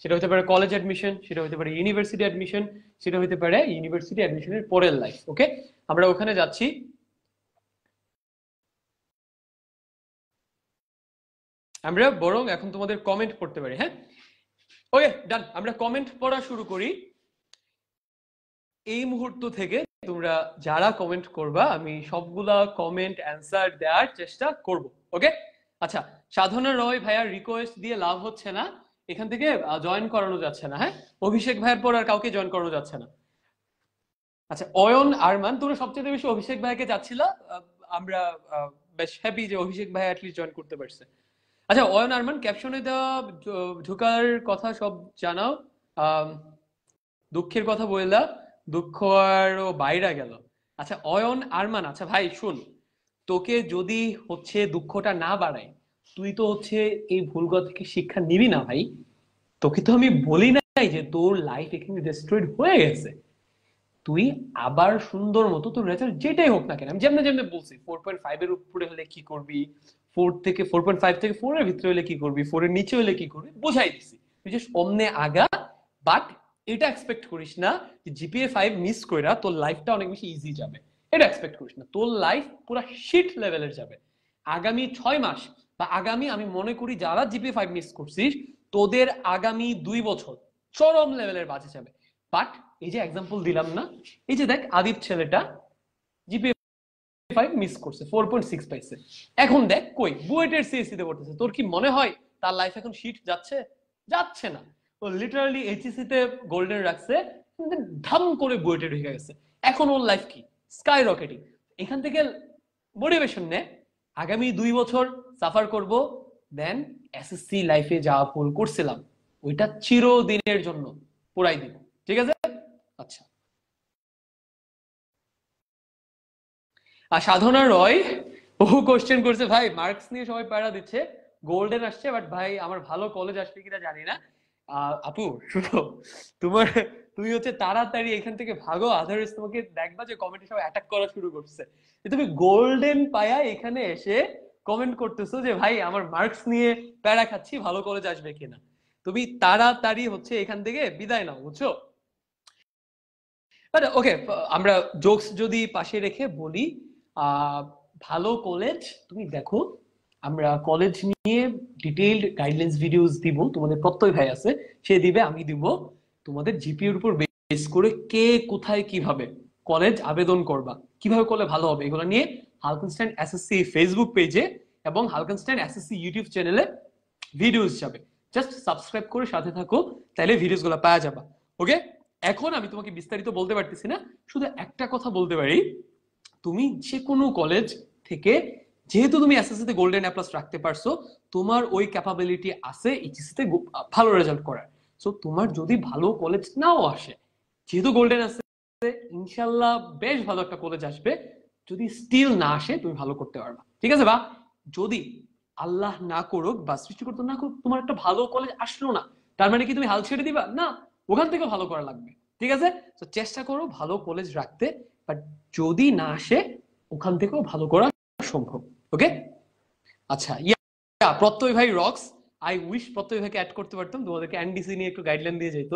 সেটা হতে পারে কলেজ অ্যাডমিশন, সেটা হতে পারে ইউনিভার্সিটি অ্যাডমিশন, সেটা হতে পারে ইউনিভার্সিটি অ্যাডমিশনের পরের লাইফ। ওকে, আমরা ওখানে যাচ্ছি। আমরা বরং এখন তোমাদের কমেন্ট পড়তে পারি। হ্যাঁ, ওকে ডান, আমরা কমেন্ট পড়া শুরু করি এই মুহূর্ত থেকে। তোমরা যারা কমেন্ট করবা আমি সবগুলা কমেন্ট অ্যান্সার দেওয়ার চেষ্টা করব। ওকে, আচ্ছা, সাধনা রয় ভাইয়ার রিকোয়েস্ট দিয়ে লাভ হচ্ছে না, এখান থেকে জয়েন করানো যাচ্ছে না। হ্যাঁ, অভিষেক ভাইয়ের পর আর কাউকে জয়েন করানো যাচ্ছে না। আচ্ছা, অয়ন আরমান, তোমরা সবচেয়ে বেশি অভিষেক ভাইকে চাচ্ছিলা, আমরা বেশ হ্যাপি যে অভিষেক ভাই অ্যাটলিস্ট জয়েন করতে পারছে। আচ্ছা, অয়ন আরমান, ক্যাপশনে দেওয়া ঢোকার কথা সব জানাও। আম, দুঃখের কথা বললা, দুঃখ আরো বাইরা গেল। আচ্ছা অয়ন আরমান, আচ্ছা ভাই শুন, তোকে যদি হচ্ছে দুঃখটা না বাড়ায়, তুই তো হচ্ছে এই ভুলগুলো থেকে শিক্ষা নিবি না ভাই। তোকে তো আমি বলি নাই যে তোর লাইফ এখানে ডিস্ট্রয়েড হয়ে গেছে, তুই আবার সুন্দর মতো তোর রেজাল্ট যেটাই হোক না কেন, আমি যেমনি যেমনি বলছি 4.5 এর উপরে হলে কি করবি, 4.5 থেকে 4 এর ভিতরে হলে কি করবি, 4 এর নিচে হলে কি করবি বুঝাই দিছি, তুই যে অমনে আগা। বাট এটা এক্সপেক্ট করিস না যে জিপিএ 5 মিস কইরা তোর লাইফটা অনেক বেশি ইজি যাবে। এটা এক্সপেক্ট করিস না, তোর লাইফ পুরো শিট লেভেলের যাবে আগামী 6 মাস। বা আগামী, আমি মনে করি যারা জিপিএ 5 মিস করছিস, তোদের আগামী 2 বছর চরম লেভেলের বাজে যাবে। বাট এই যে এক্সাম্পল দিলাম না, এই যে দেখ আদিপ ছেলেটা জিপিএ 5 মিস করছে, 4.6 পাইছে, এখন দেখ কই বুয়েটের সিএসসি তে পড়তেছে। তোর কি মনে হয় তার লাইফ এখন শিট যাচ্ছে? যাচ্ছে না। ও লিটারালি এইচএসসি তে গোল্ডেন রাখছে, ধাম করে বুয়েটে ঢুকে গেছে। এখন ওর লাইফ কি স্কাই রকেটিং। এখান থেকে মোটিভেশন নে, আগামী 2 বছর সাফার করব, দেন এসএসসি লাইফে যা ভুল করছিলাম ওইটা চিরদিনের জন্য পুরাই দিব। ঠিক আছে? আচ্ছা, আর সাধনা রয় বহু কোশ্চেন করছে ভাই, মার্কস নিয়ে সবাই প্যারা দিচ্ছে, গোল্ডেন আসছে বাট ভাই আমার ভালো কলেজ আসবে কিনা জানি না। আপু শুনো, তোমার, তুমি হচ্ছে তাড়াতাড়ি এখান থেকে ভাগো, আদারওয়াইজ তোমাকে দেখবা যে কমেন্টে সব অ্যাটাক করা শুরু করছে, যে তুমি গোল্ডেন পায়া এখানে এসে কমেন্ট করতেছো যে ভাই আমার মার্কস নিয়ে প্যারা খাচ্ছি, ভালো কলেজ আসবে কিনা। তুমি তাড়াতাড়ি হচ্ছে এখান থেকে বিদায় নাও, বুঝছো? বাট ওকে, আমরা জোকস যদি পাশে রেখে বলি, আহ ভালো কলেজ তুমি দেখো, আমরা কলেজ নিয়ে ডিটেইলড গাইডলাইন্স ভিডিওস দিব, তোমাদের প্রত্যয় ভাই আছে সে দিবে, আমি দিব। তোমাদের জিপিএর উপর বেস করে কে কোথায় কিভাবে কলেজ আবেদন করবা, কিভাবে করলে ভালো হবে, এগুলো নিয়ে হালকেনস্টাইন এসএসসি ফেসবুক পেজে এবং হালকেনস্টাইন এসএসসি ইউটিউব চ্যানেলে ভিডিওস যাবে। জাস্ট সাবস্ক্রাইব করে সাথে থাকো, তাহলে ভিডিওস গুলো পাওয়া যাবে। ওকে, এখন আমি তোমাকে বিস্তারিত বলতে পারতেছি না, শুধু একটা কথা বলতে পারি, তুমি যে কোনো কলেজ থেকে, যেহেতু তুমি এসএসসি তে গোল্ডেন এ প্লাস রাখতে পারছো, তোমার ওই ক্যাপাবিলিটি আছে এইচএসসি তে ভালো রেজাল্ট করার। সো তোমার যদি ভালো কলেজ নাও আসে, যেহেতু গোল্ডেন আছে, ইনশাল্লাহ বেশ ভালো একটা কলেজ আসবে। যদি স্টিল না আসে তুমি ভালো করতে পারবা, ঠিক আছে? বা যদি আল্লাহ না করুক বা সৃষ্টিকর্তা না করুক তোমার একটা ভালো কলেজ আসলো না, তার মানে কি তুমি হাল ছেড়ে দিবা? না, ওখান থেকে ভালো করা লাগবে। ঠিক আছে, তো চেষ্টা করো ভালো কলেজ রাখতে, বাট যদি না আসে ওখান থেকেও ভালো করা সম্ভব। ওকে, আচ্ছা, প্রত্যয় ভাই রক্স, আই উইশ প্রত্যয় ভাইকে অ্যাড করতে পারতাম, তোমাদেরকে এনডিসি নিয়ে একটু গাইডলাইন দিয়ে যেত।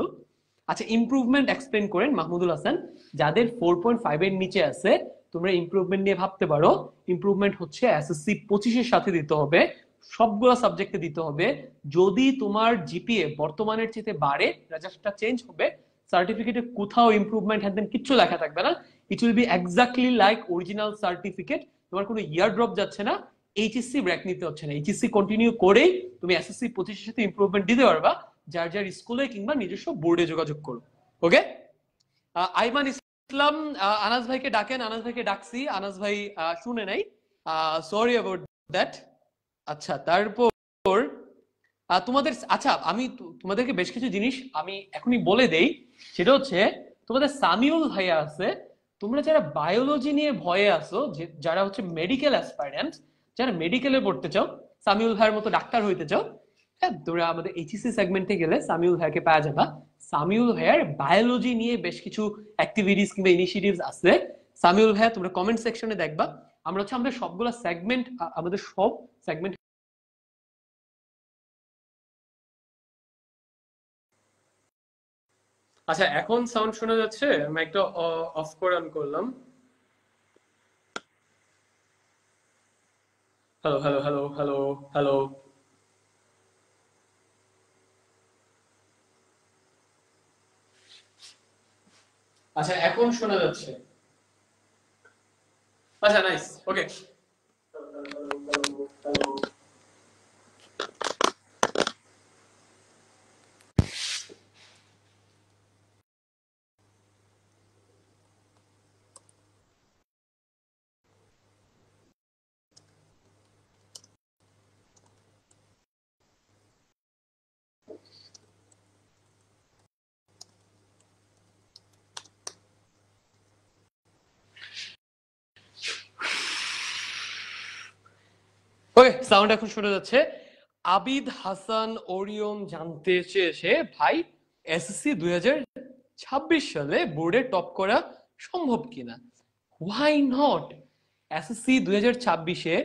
আচ্ছা, ইমপ্রুভমেন্ট এক্সপ্লেন করেন মাহমুদুল হাসান, যাদের 4.5 এর নিচে আছে তোমরা ইমপ্রুভমেন্ট নিয়ে ভাবতে পারো। ইমপ্রুভমেন্ট হচ্ছে এসএসসি 25-এর সাথে দিতে হবে, সবগুলো সাবজেক্টে দিতে হবে। যদি তোমার জিপিএ বর্তমানের চেয়ে বাড়ে, রেজাল্টটা চেঞ্জ হবে, সার্টিফিকেটে কোথাও ইমপ্রুভমেন্ট হ্যান কিছু লেখা থাকবে না, it will be exactly like original certificate. তোমার কোনো ইয়ার ড্রপ যাচ্ছে না, এইচএসসি ব্র্যাক নিতে হচ্ছে না, এইচএসসি কন্টিনিউ করেই তুমি এসএসসি 25-এর সাথে ইমপ্রুভমেন্ট দিতে পারবা, যার যার স্কুলে কিংবা নিজস্ব বোর্ডে যোগাযোগ করো। ওকে, আইমান ইসলাম, আনাস ভাইকে ডাকেন, আনাস ভাইকে ডাকছি, আনাস ভাই শুনে নাই, সরি অ্যাবাউট দ্যাট। আচ্ছা, তারপর তোমাদের, আচ্ছা আমি তোমাদেরকে বেশ কিছু জিনিস আমি এখনই বলে দেই, সেটা হচ্ছে তোমাদের সামিউল ভাইয়া আছে, তোমরা যারা বায়োলজি নিয়ে ভয়ে আছো, যারা হচ্ছে মেডিকেল অ্যাসপাইরেন্ট, যারা মেডিকেলে পড়তে চাও, সামিউল ভাইয়ের মতো ডাক্তার হইতে চাও, হ্যাঁ তোমরা আমাদের এইচএসসি সেগমেন্টে গেলে সামিউল ভাইয়াকে পাওয়া যাবা। সামিউল ভাইয়ার বায়োলজি নিয়ে বেশ কিছু অ্যাক্টিভিটিস কিংবা ইনিশিয়েটিভস আছে। সামিউল ভাইয়া তোমরা কমেন্ট সেকশনে দেখবা, আমরা হচ্ছে আমাদের সবগুলো সেগমেন্ট, আমাদের সব সেগমেন্ট। আচ্ছা, এখন সাউন্ড শোনা যাচ্ছে? মাইকটা অফ করে অন করলাম। Hello hello hello hello hello. আচ্ছা, এখন শোনা যাচ্ছে? আচ্ছা নাইস, ওকে। ওকে, সাউন্ড এখন শোনা যাচ্ছে। আবিদ হাসান ওরিয়ন জানতে চেয়েছে, ভাই এসএসসি 2026 সালে বোর্ডে টপ করা সম্ভব কিনা? Why not? এসএসসি 2026-এ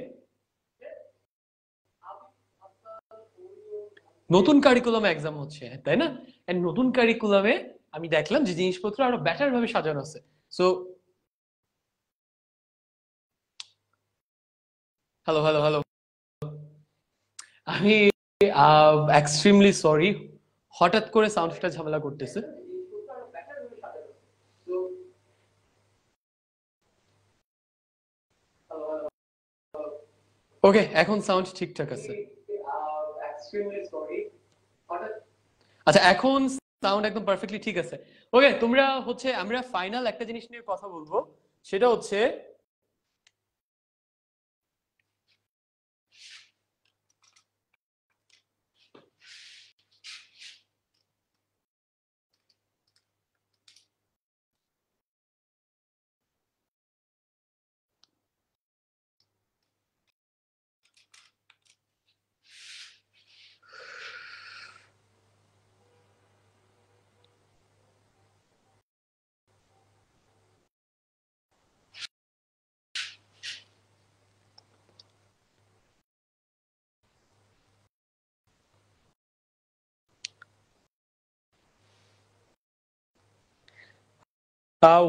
নতুন কারিকুলামে এক্সাম হচ্ছে, তাই না? এন্ড নতুন কারিকুলামে আমি দেখলাম যে জিনিসপত্র আরো বেটার ভাবে সাজানো আছে। সো হ্যালো হ্যালো হ্যালো, আমি এক্সট্রিমলি সরি, হঠাৎ করে সাউন্ডটা ঝামেলা করতেছে। ওকে, এখন সাউন্ড ঠিকঠাক আছে। আচ্ছা, এখন সাউন্ড একদম পারফেক্টলি ঠিক আছে। ওকে, তোমরা হচ্ছে, আমরা ফাইনাল একটা জিনিস নিয়ে কথা বলবো, সেটা হচ্ছে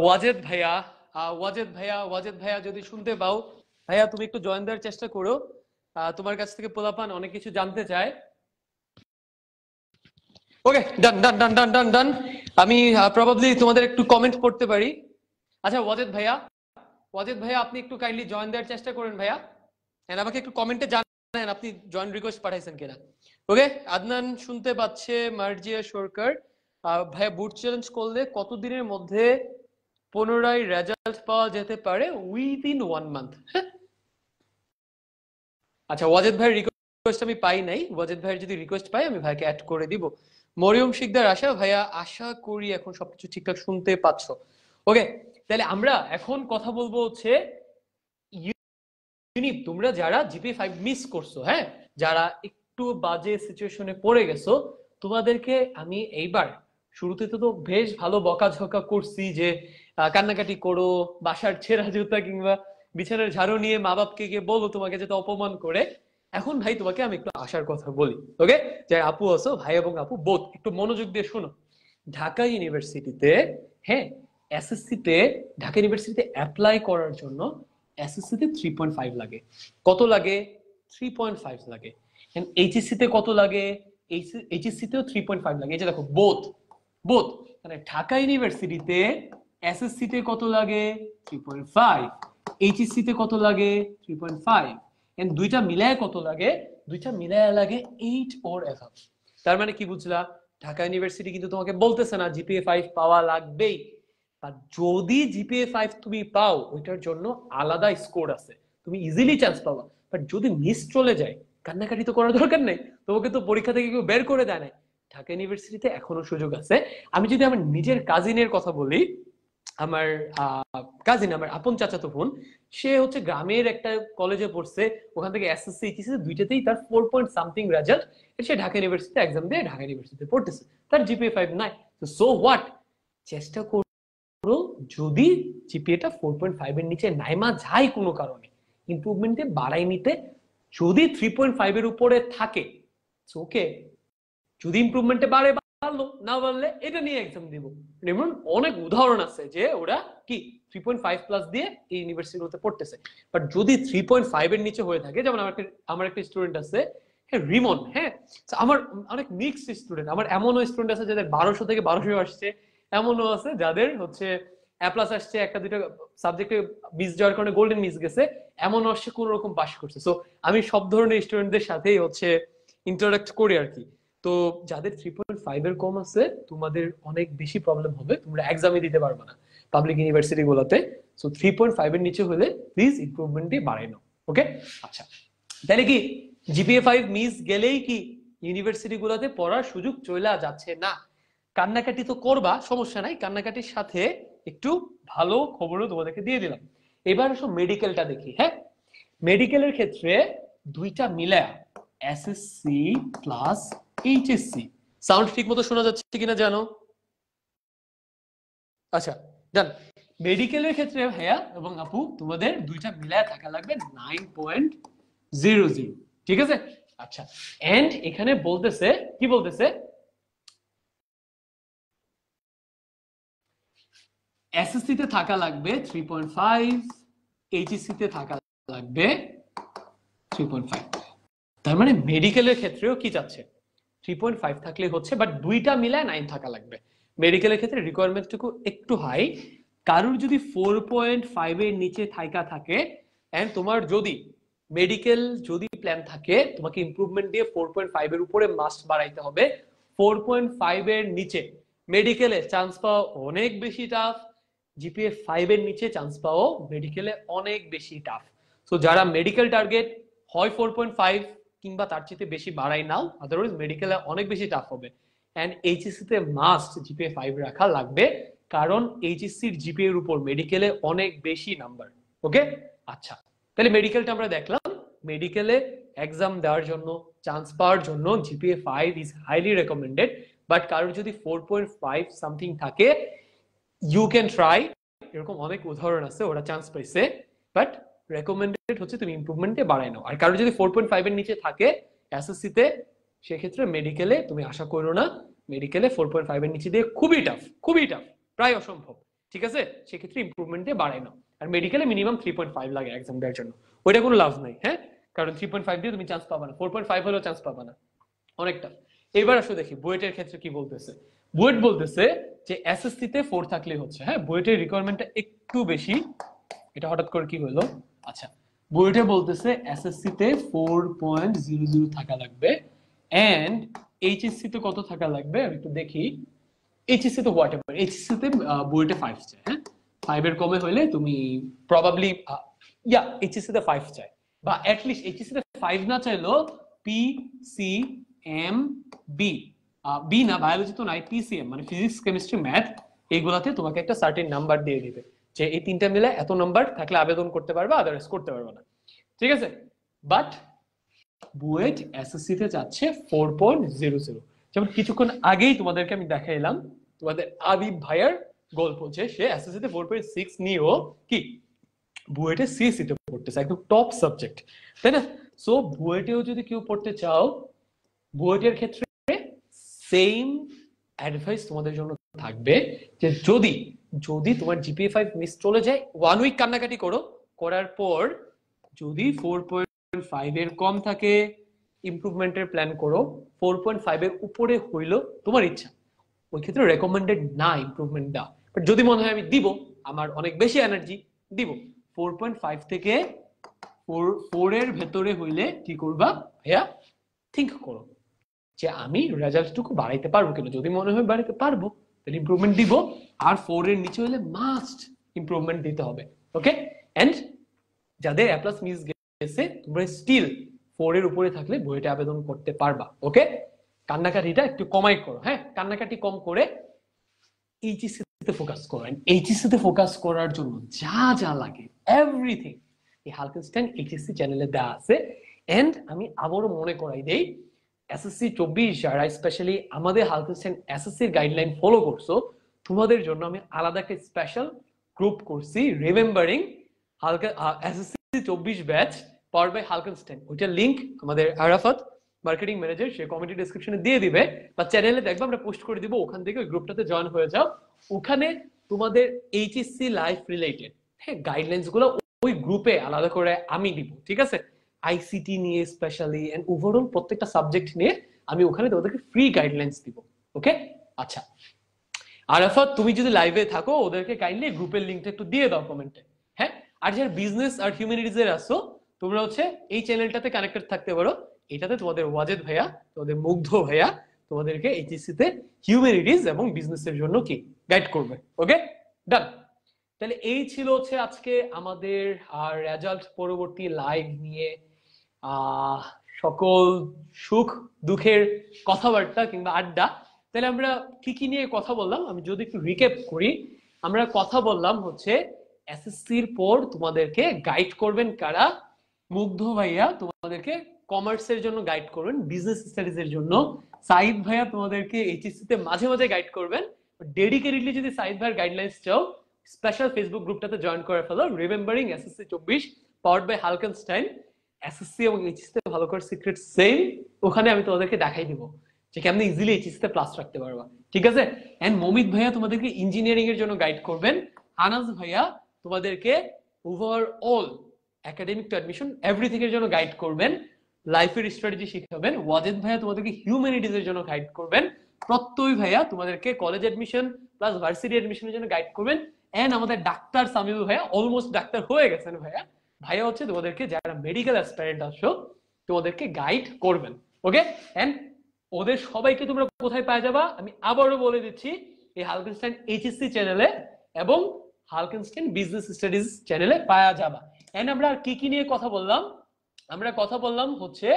ওয়াজেদ ভাইয়া, ওয়াজেদ ভাইয়া যদি শুনতে পাও, ভাইয়া তুমি একটু জয়েন দেওয়ার চেষ্টা করো। তোমার কাছ থেকে পোলাপান অনেক কিছু জানতে চায়। ওকে, ডান ডান ডান ডান ডান ডান। আমি প্রবাবলি তোমাদের একটু কমেন্ট পড়তে পারি। আচ্ছা ওয়াজেদ ভাইয়া আপনি একটু কাইন্ডলি জয়েন দেওয়ার চেষ্টা করেন ভাইয়া, এন্ড আমাকে একটু কমেন্টে জানান আপনি জয়েন রিকোয়েস্ট পাঠাইছেন কিনা। ওকে, আদনান শুনতে পাচ্ছে, মার্জিয়া সরকার। ভাইয়া বুট চ্যালেঞ্জ করলে কতদিনের মধ্যে পুনরায় রেজাল্ট পাওয়া যেতে পারে? Within 1 month. আচ্ছা, ওয়াজেদ ভাইয়ের রিকোয়েস্ট আমি পাই নাই, ওয়াজেদ ভাইয়ের যদি রিকোয়েস্ট পাই আমি ভাইকে অ্যাড করে দিব। মরিয়ম শিকদার আশা, ভাইয়া আশা করি এখন সবকিছু ঠিকঠাক শুনতে পাচ্ছ। ওকে, তাহলে আমরা এখন কথা বলবো হচ্ছে ইউনিট, তোমরা যারা জিপিএ 5 মিস করছো, হ্যাঁ, যারা একটু বাজে সিচুয়েশনে পড়ে গেছো, তোমাদেরকে আমি এইবার শুরুতে তো বেশ ভালো বকাঝকা করছি যে কান্নাকাটি করো, বাসার ছেঁড়া জুতা কিংবা বিছানার ঝাড়ু নিয়ে মা বাপকে গিয়ে বলো তোমাকে যাতে অপমান করে। এখন ভাই তোমাকে আমি একটু আশার কথা বলি, ওকে? যে আপু আছো, ভাই এবং আপু বোধ, একটু মনোযোগ দিয়ে শোনো। ঢাকা ইউনিভার্সিটিতে, হ্যাঁ, এসএসসি তে, ঢাকা ইউনিভার্সিটিতে অ্যাপ্লাই করার জন্য এসএসসি তে 3.5 লাগে। কত লাগে? 3.5 লাগে। এইচএসসি তে কত লাগে? এইচএসসি তেও 3.5 লাগে। এই যে দেখো, বোথ বোথ মানে ঢাকা ইউনিভার্সিটিতে এসএসসি তে কত লাগে? 3.5। এইচএসসি তে কত লাগে? 3.5। এন্ড দুইটা মিলায় কত লাগে? দুইটা মিলায় লাগে 8 ওর অ্যাভাব। তার মানে কি বুঝলা? ঢাকা ইউনিভার্সিটি কিন্তু তোমাকে বলতেছে না জিপিএ 5 পাওয়া লাগবেই। আর যদি জিপিএ 5 তুমি পাও, ওইটার জন্য আলাদা স্কোর আছে, তুমি ইজিলি চান্স পাবা। বাট যদি মিস চলে যায়, কান্নাকাটি তো করার দরকার নেই, তোমাকে তো পরীক্ষা থেকে কেউ বের করে দেয় না। ঢাকা ইউনিভার্সিটিতে এখনো সুযোগ আছে। আমি যদি আমার নিজের কাজিনের কথা বলি, আমার কাজিন, আমার আপন চাচাতো বোন, সে হচ্ছে গ্রামের একটা কলেজে পড়ছে, ওখান থেকে এসএসসি এইচএসসি দুইটাতেই তার 4 পয়েন্ট সামথিং রেজাল্ট, সে ঢাকা ইউনিভার্সিটিতে এক্সাম দিয়ে ঢাকা ইউনিভার্সিটিতে পড়তেছে, তার জিপিএ 5 নাই। সো হোয়াট, চেষ্টা করো, যদি জিপিএটা 4.5 এর নিচে নাইমা যায় কোনো কারণে, ইমপ্রুভমেন্টে বাড়াই নিতে। যদি 3.5 এর উপরে থাকে ওকে, যদি ইমপ্রুভমেন্টে বাড়ে বাড়লো, না বাড়লে এটা নিয়ে এক্সাম দিব। এমন অনেক উদাহরণ আছে যে ওরা কি 3.5 প্লাস দিয়ে এই ইউনিভার্সিটিতে পড়তেছে। বাট যদি 3.5 এর নিচে হয়ে থাকে, যেমন আমার একটা স্টুডেন্ট আছে, হ্যাঁ, রিমন, হ্যাঁ, আমার অনেক মিক্সড স্টুডেন্ট, আমার এমনও স্টুডেন্ট আছে যাদের 1200 থেকে 1200 আসছে, এমনও আছে যাদের হচ্ছে এ প্লাস আসছে, একটা দুইটা সাবজেক্টে মিস যাওয়ার কারণে গোল্ডেন মিস গেছে, এমন আসছে কোন রকম পাস করছে। সো আমি সব ধরনের স্টুডেন্টদের সাথেই হচ্ছে ইন্টারাক্ট করি আর কি। তো যাদের 3.5 এর কম আছে তোমাদের অনেক বেশি প্রবলেম হবে, তোমরা এক্সামই দিতে পারবে না পাবলিক ইউনিভার্সিটি গুলোতে। সো 3.5 এর নিচে হলে প্লিজ ইমপ্রুভমেন্ট দিয়ে বাড়াই নাও। ওকে, আচ্ছা তাহলে কি জিপিএ 5 মিস গেলেই কি ইউনিভার্সিটি গুলোতে পড়ার সুযোগ চলে যাচ্ছে না? কান্নাকাটি তো করবা, সমস্যা নাই, কান্নাকাটির সাথে একটু ভালো খবরও তোমাদেরকে দিয়ে দিলাম। এবার আসো মেডিকেলটা দেখি। হ্যাঁ, মেডিকেলের ক্ষেত্রে দুইটা মিলা এসএসসি প্লাস এইচএসসি, সাউন্ড ঠিক মতো শোনা যাচ্ছে কিনা জানো? আচ্ছা ডান। মেডিকেলের ক্ষেত্রে ভাইয়া এবং আপু তোমাদের দুইটা মিলায় থাকা লাগবে 9.00, ঠিক আছে? আচ্ছা, এন্ড এখানে বলতেছে কি বলতেছে, এসএসসি তে থাকা লাগবে 3.5, এইচএসসি তে থাকা লাগবে 3.5। তার মানে মেডিকেলের ক্ষেত্রেও কি চাচ্ছে, 3.5 থাকলে হচ্ছে, বাট দুইটা মিলায় 9 থাকা লাগবে। মেডিকেলের ক্ষেত্রে রিকোয়ারমেন্টটুকু একটু হাই। কারোর যদি 4.5 এর নিচে থাকা থাকে এন্ড তোমার যদি মেডিকেল যদি প্ল্যান থাকে, তোমাকে ইমপ্রুভমেন্ট দিয়ে 4.5 এর উপরে মাস্ট বাড়াইতে হবে। 4.5 এর নিচে মেডিকেলে চান্স পাওয়া অনেক বেশি টাফ, জিপিএ 5 এর নিচে চান্স পাওয়া মেডিকেলে অনেক বেশি টাফ। সো যারা মেডিকেল টার্গেট হয় 4.5 কিংবা তার চেয়ে বেশি বাড়াই নাও, আদারওয়াইজ মেডিকেলে অনেক বেশি টাফ হবে। এন্ড এইচএসসি তে মাস্ট জিপিএ 5 রাখা লাগবে, কারণ এইচএসসি এর জিপিএ এর উপর মেডিকেলে অনেক বেশি নাম্বার। ওকে, আচ্ছা তাহলে মেডিকেলটা আমরা দেখলাম। মেডিকেলে এক্সাম দেওয়ার জন্য, চান্স পাওয়ার জন্য GPA 5 is highly recommended. But কারোর যদি 4.5 সামথিং থাকে, ইউ ক্যান ট্রাই। এরকম অনেক উদাহরণ আছে ওরা চান্স পাইছে, বাট রেকমেন্ডেড হচ্ছে তুমি ইমপ্রুভমেন্টে বাড়াই নাও। আর কারো যদি 4.5 এর নিচে থাকে এসএসসি তে, সেক্ষেত্রে মেডিকেলে তুমি আশা করো না, মেডিকেলে 4.5 এর নিচে দিয়ে খুবই টাফ, খুবই টাফ, প্রায় অসম্ভব। ঠিক আছে, সেক্ষেত্রে ইমপ্রুভমেন্ট দিয়ে বাড়াই নাও। আর মেডিকেলে মিনিমাম 3.5 লাগে এক্সাম দেওয়ার জন্য, ওইটা কোনো লাভ নাই। হ্যাঁ, কারণ 3.5 দিয়ে তুমি চান্স পাবা না, 4.5 হলেও চান্স পাবা না, অনেক টাফ। এবার আসো দেখি বুয়েটের ক্ষেত্রে কি বলতেছে। বুয়েট বলতেছে যে এসএসসি তে 4 থাকলেই হচ্ছে। হ্যাঁ, বুয়েটের রিকোয়ারমেন্টটা একটু বেশি। এটা হঠাৎ করে কি হলো? আচ্ছা, বুয়েটে বলতেছে এসএসসি তে 4.00 থাকা লাগবে, এন্ড এইচএসসি তে কত থাকা লাগবে আমি একটু দেখি। এইচএসসি তে হোয়াটএভার, এইচএসসি তে বুয়েটে 5 চাই। হ্যাঁ, 5 এর কমে হইলে তুমি প্রবাবলি এইচএসসি তে 5 চাই, বা অ্যাটলিস্ট এইচএসসি তে 5 না চাইলেও পিসিএম বি, বি না বায়োলজি তো নাই, পিসিএম মানে ফিজিক্স কেমিস্ট্রি ম্যাথ, এইগুলাতে তোমাকে একটা সার্টেন নাম্বার দিয়ে দিবে যে এই তিনটা মিলে এত নাম্বার থাকলে আবেদন করতে পারবে, আদারওয়াইজ করতে পারবে না। ঠিক আছে, বাট বুয়েট এসএসসি তে যাচ্ছে 4.00। যেমন কিছুক্ষণ আগেই তোমাদেরকে আমি দেখাইলাম তোমাদের আবিব ভাইয়ার গল্প, যে সে এসএসসি তে 4.6 নিয়েও কি বুয়েটে সিএসসি তে পড়তেছে, একদম টপ সাবজেক্ট, তাই না? সো বুয়েটেও যদি কেউ পড়তে চাও, বুয়েটের ক্ষেত্রে সেম অ্যাডভাইস তোমাদের জন্য থাকবে যে যদি যদি তোমার জিপিএ 5 মিস চলে যায়, 1 উইক কান্নাকাটি করো, করার পর যদি 4.5 এর কম থাকে ইমপ্রুভমেন্টের প্ল্যান করো, 4.5 এর উপরে হইলো তোমার ইচ্ছা, ওই ক্ষেত্রে রেকমেন্ডেড না ইমপ্রুভমেন্ট দাও। বাট যদি মনে হয় আমি দিব, আমার অনেক বেশি এনার্জি দিব, 4.5 থেকে 4 এর ভেতরে হইলে কি করবা ভাইয়া, থিঙ্ক করো যে আমি রেজাল্টটুকু বাড়াইতে পারবো কিনা। যদি মনে হয় বাড়াইতে পারবো তাহলে ইমপ্রুভমেন্ট দিব, আর 4 এর নিচে হলে মাস্ট ইমপ্রুভমেন্ট দিতে হবে। ওকে, এন্ড যাদের এ প্লাস মিস গেছে তোমরা স্টিল 4 এর উপরে থাকলে বইটা আবেদন করতে পারবা। ওকে, কান্নাকাটিটা একটু কমাই করো। হ্যাঁ, কান্নাকাটি কম করে এইচএসসি তে ফোকাস করো। এইচএসসি তে ফোকাস করার জন্য যা যা লাগে এভরিথিং এই হালকেনস্টাইন এইচএসসি চ্যানেলে দেওয়া আছে। এন্ড আমি আবারও মনে করাই দেই, এসএসসি 24 যারা স্পেশালি আমাদের হালকেনস্টাইন এসএসসি এর গাইডলাইন ফলো করছো, তোমাদের জন্য আমি আলাদা একটা স্পেশাল গ্রুপ করছি, রিমেম্বারিং হালকা এসএসসি 24 ব্যাচ পাওয়ার বাই হালকেনস্টাইন। ওইটার লিংক আমাদের আরাফাত মার্কেটিং ম্যানেজার সে কমেন্ট ডেসক্রিপশনে দিয়ে দিবে, বা চ্যানেলে দেখবে আমরা পোস্ট করে দিব, ওখান থেকে ওই গ্রুপটাতে জয়েন হয়ে যাও। ওখানে তোমাদের এইচএসসি লাইফ রিলেটেড হ্যাঁ গাইডলাইন্স গুলো ওই গ্রুপে আলাদা করে আমি দিব। ঠিক আছে, আইসিটি নিয়ে স্পেশালি এন্ড ওভারঅল প্রত্যেকটা সাবজেক্ট নিয়ে আমি ওখানে তোমাদেরকে ফ্রি গাইডলাইন্স দিব। ওকে, আচ্ছা আরাফাত, তুমি যদি লাইভে থাকো ওদেরকে কাইন্ডলি গ্রুপের লিঙ্কটা একটু দিয়ে দাও কমেন্টে। হ্যাঁ, আর যারা বিজনেস আর হিউম্যানিটিজ এর আসো, তোমরা হচ্ছে এই চ্যানেলটাতে কানেক্টেড থাকতে পারো। এটাতে তোমাদের ওয়াজেদ ভাইয়া, তোমাদের মুগ্ধ ভাইয়া তোমাদেরকে এইচএসসি তে হিউম্যানিটিজ এবং বিজনেসের জন্য কি গাইড করবে। ওকে, ডান। তাহলে এই ছিল হচ্ছে আজকে আমাদের রেজাল্ট পরবর্তী লাইভ নিয়ে সকল সুখ দুঃখের কথাবার্তা কিংবা আড্ডা। তাহলে আমরা কি কি নিয়ে কথা বললাম আমি যদি একটু রিক্যাপ করি। আমরা কথা বললাম হচ্ছে এসএসসির পর তোমাদেরকে গাইড করবেন কারা? মুগ্ধ ভাইয়া তোমাদেরকে কমার্সের জন্য গাইড করবেন, বিজনেস স্টাডিজ এর জন্য সাইদ ভাইয়া তোমাদেরকে এইচএসসি তে মাঝে মাঝে গাইড করবেন। ডেডিকেটেডলি যদি সাইদ ভাইয়ের গাইডলাইন্স চাও, স্পেশাল ফেসবুক গ্রুপটাতে জয়েন করে ফেলো, remembering SSC 24 powered by Halkenstein. SSC এবং এইচএসসি তে ভালো করে সিক্রেট সেম, ওখানে আমি তোমাদেরকে দেখাই দিব যে কেমন ইজিলি এইচএসসি তে প্লাস রাখতে পারবা। ঠিক আছে? এন্ড মমিত ভাইয়া তোমাদেরকে ইঞ্জিনিয়ারিং এর জন্য গাইড করবেন। আনাজ ভাইয়া তোমাদেরকে overall academic two admission everything এর জন্য গাইড করবেন, লাইফের স্ট্র্যাটেজি শিখাবেন। ওয়াজেদ ভাইয়া তোমাদেরকে হিউম্যানিটিজ এর জন্য গাইড করবেন। প্রত্যয় ভাইয়া তোমাদেরকে কলেজ অ্যাডমিশন প্লাস ভার্সিটি অ্যাডমিশনের জন্য গাইড করবেন। এন্ড আমাদের ডাক্তার সামিউল ভাইয়া অলমোস্ট ডাক্তার হয়ে গেছেন ভাইয়া। ভাইয়া হচ্ছে তোমাদেরকে যারা মেডিকেল অ্যাসপিরেন্ট আসো তোমাদেরকে গাইড করবেন। ওকে, এন্ড ওদের সবাইকে তোমরা কোথায় পাওয়া যাবা আমি আবারও বলে দিচ্ছি, এই হালকেনস্টাইন এইচএসসি চ্যানেলে এবং হালকেনস্টাইন বিজনেস স্টাডিজ চ্যানেলে পাওয়া যাবা। এন্ড আমরা কি কি নিয়ে কথা বললাম? আমরা কথা বললাম হচ্ছে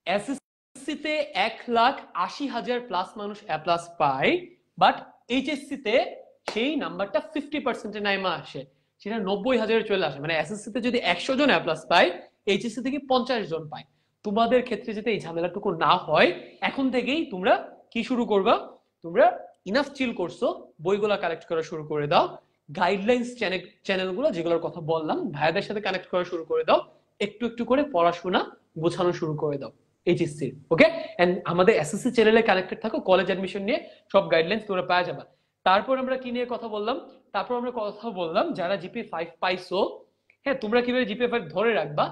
এসএসসি তে 1,80,000 প্লাস মানুষ এ প্লাস পায়, বাট এইচএসসি তে সেই নাম্বারটা 50% নাইমা আসে, সেটা 90,000 চলে আসে। মানে এসএসসি তে যদি 100 জন এ প্লাস পায়, এইচএসসি থেকে 50 জন পায়। তোমাদের ক্ষেত্রে যাতে এই ঝামেলাটুকু না হয়, এখন থেকেই তোমরা কি শুরু করবা? তোমরা ইনাফ চিল করছো, বইগুলা কালেক্ট করা শুরু করে দাও, গাইডলাইন্স চ্যানেলগুলো যেগুলোর কথা বললাম ভাইয়াদের সাথে কানেক্ট করা শুরু করে দাও, একটু একটু করে পড়াশোনা গোছানো শুরু করে দাও এইচএসসি। ওকে, এন্ড আমাদের এসএসসি চ্যানেলে কানেক্টেড থাকো, কলেজ অ্যাডমিশন নিয়ে সব গাইডলাইন্স তোমরা পাওয়া যাবে। তারপর আমরা কি নিয়ে কথা বললাম? তারপর আমরা কথা বললাম যারা জিপিএ 5 পাইছো, হ্যাঁ তোমরা কিভাবে জিপিএ 5 ধরে রাখবা।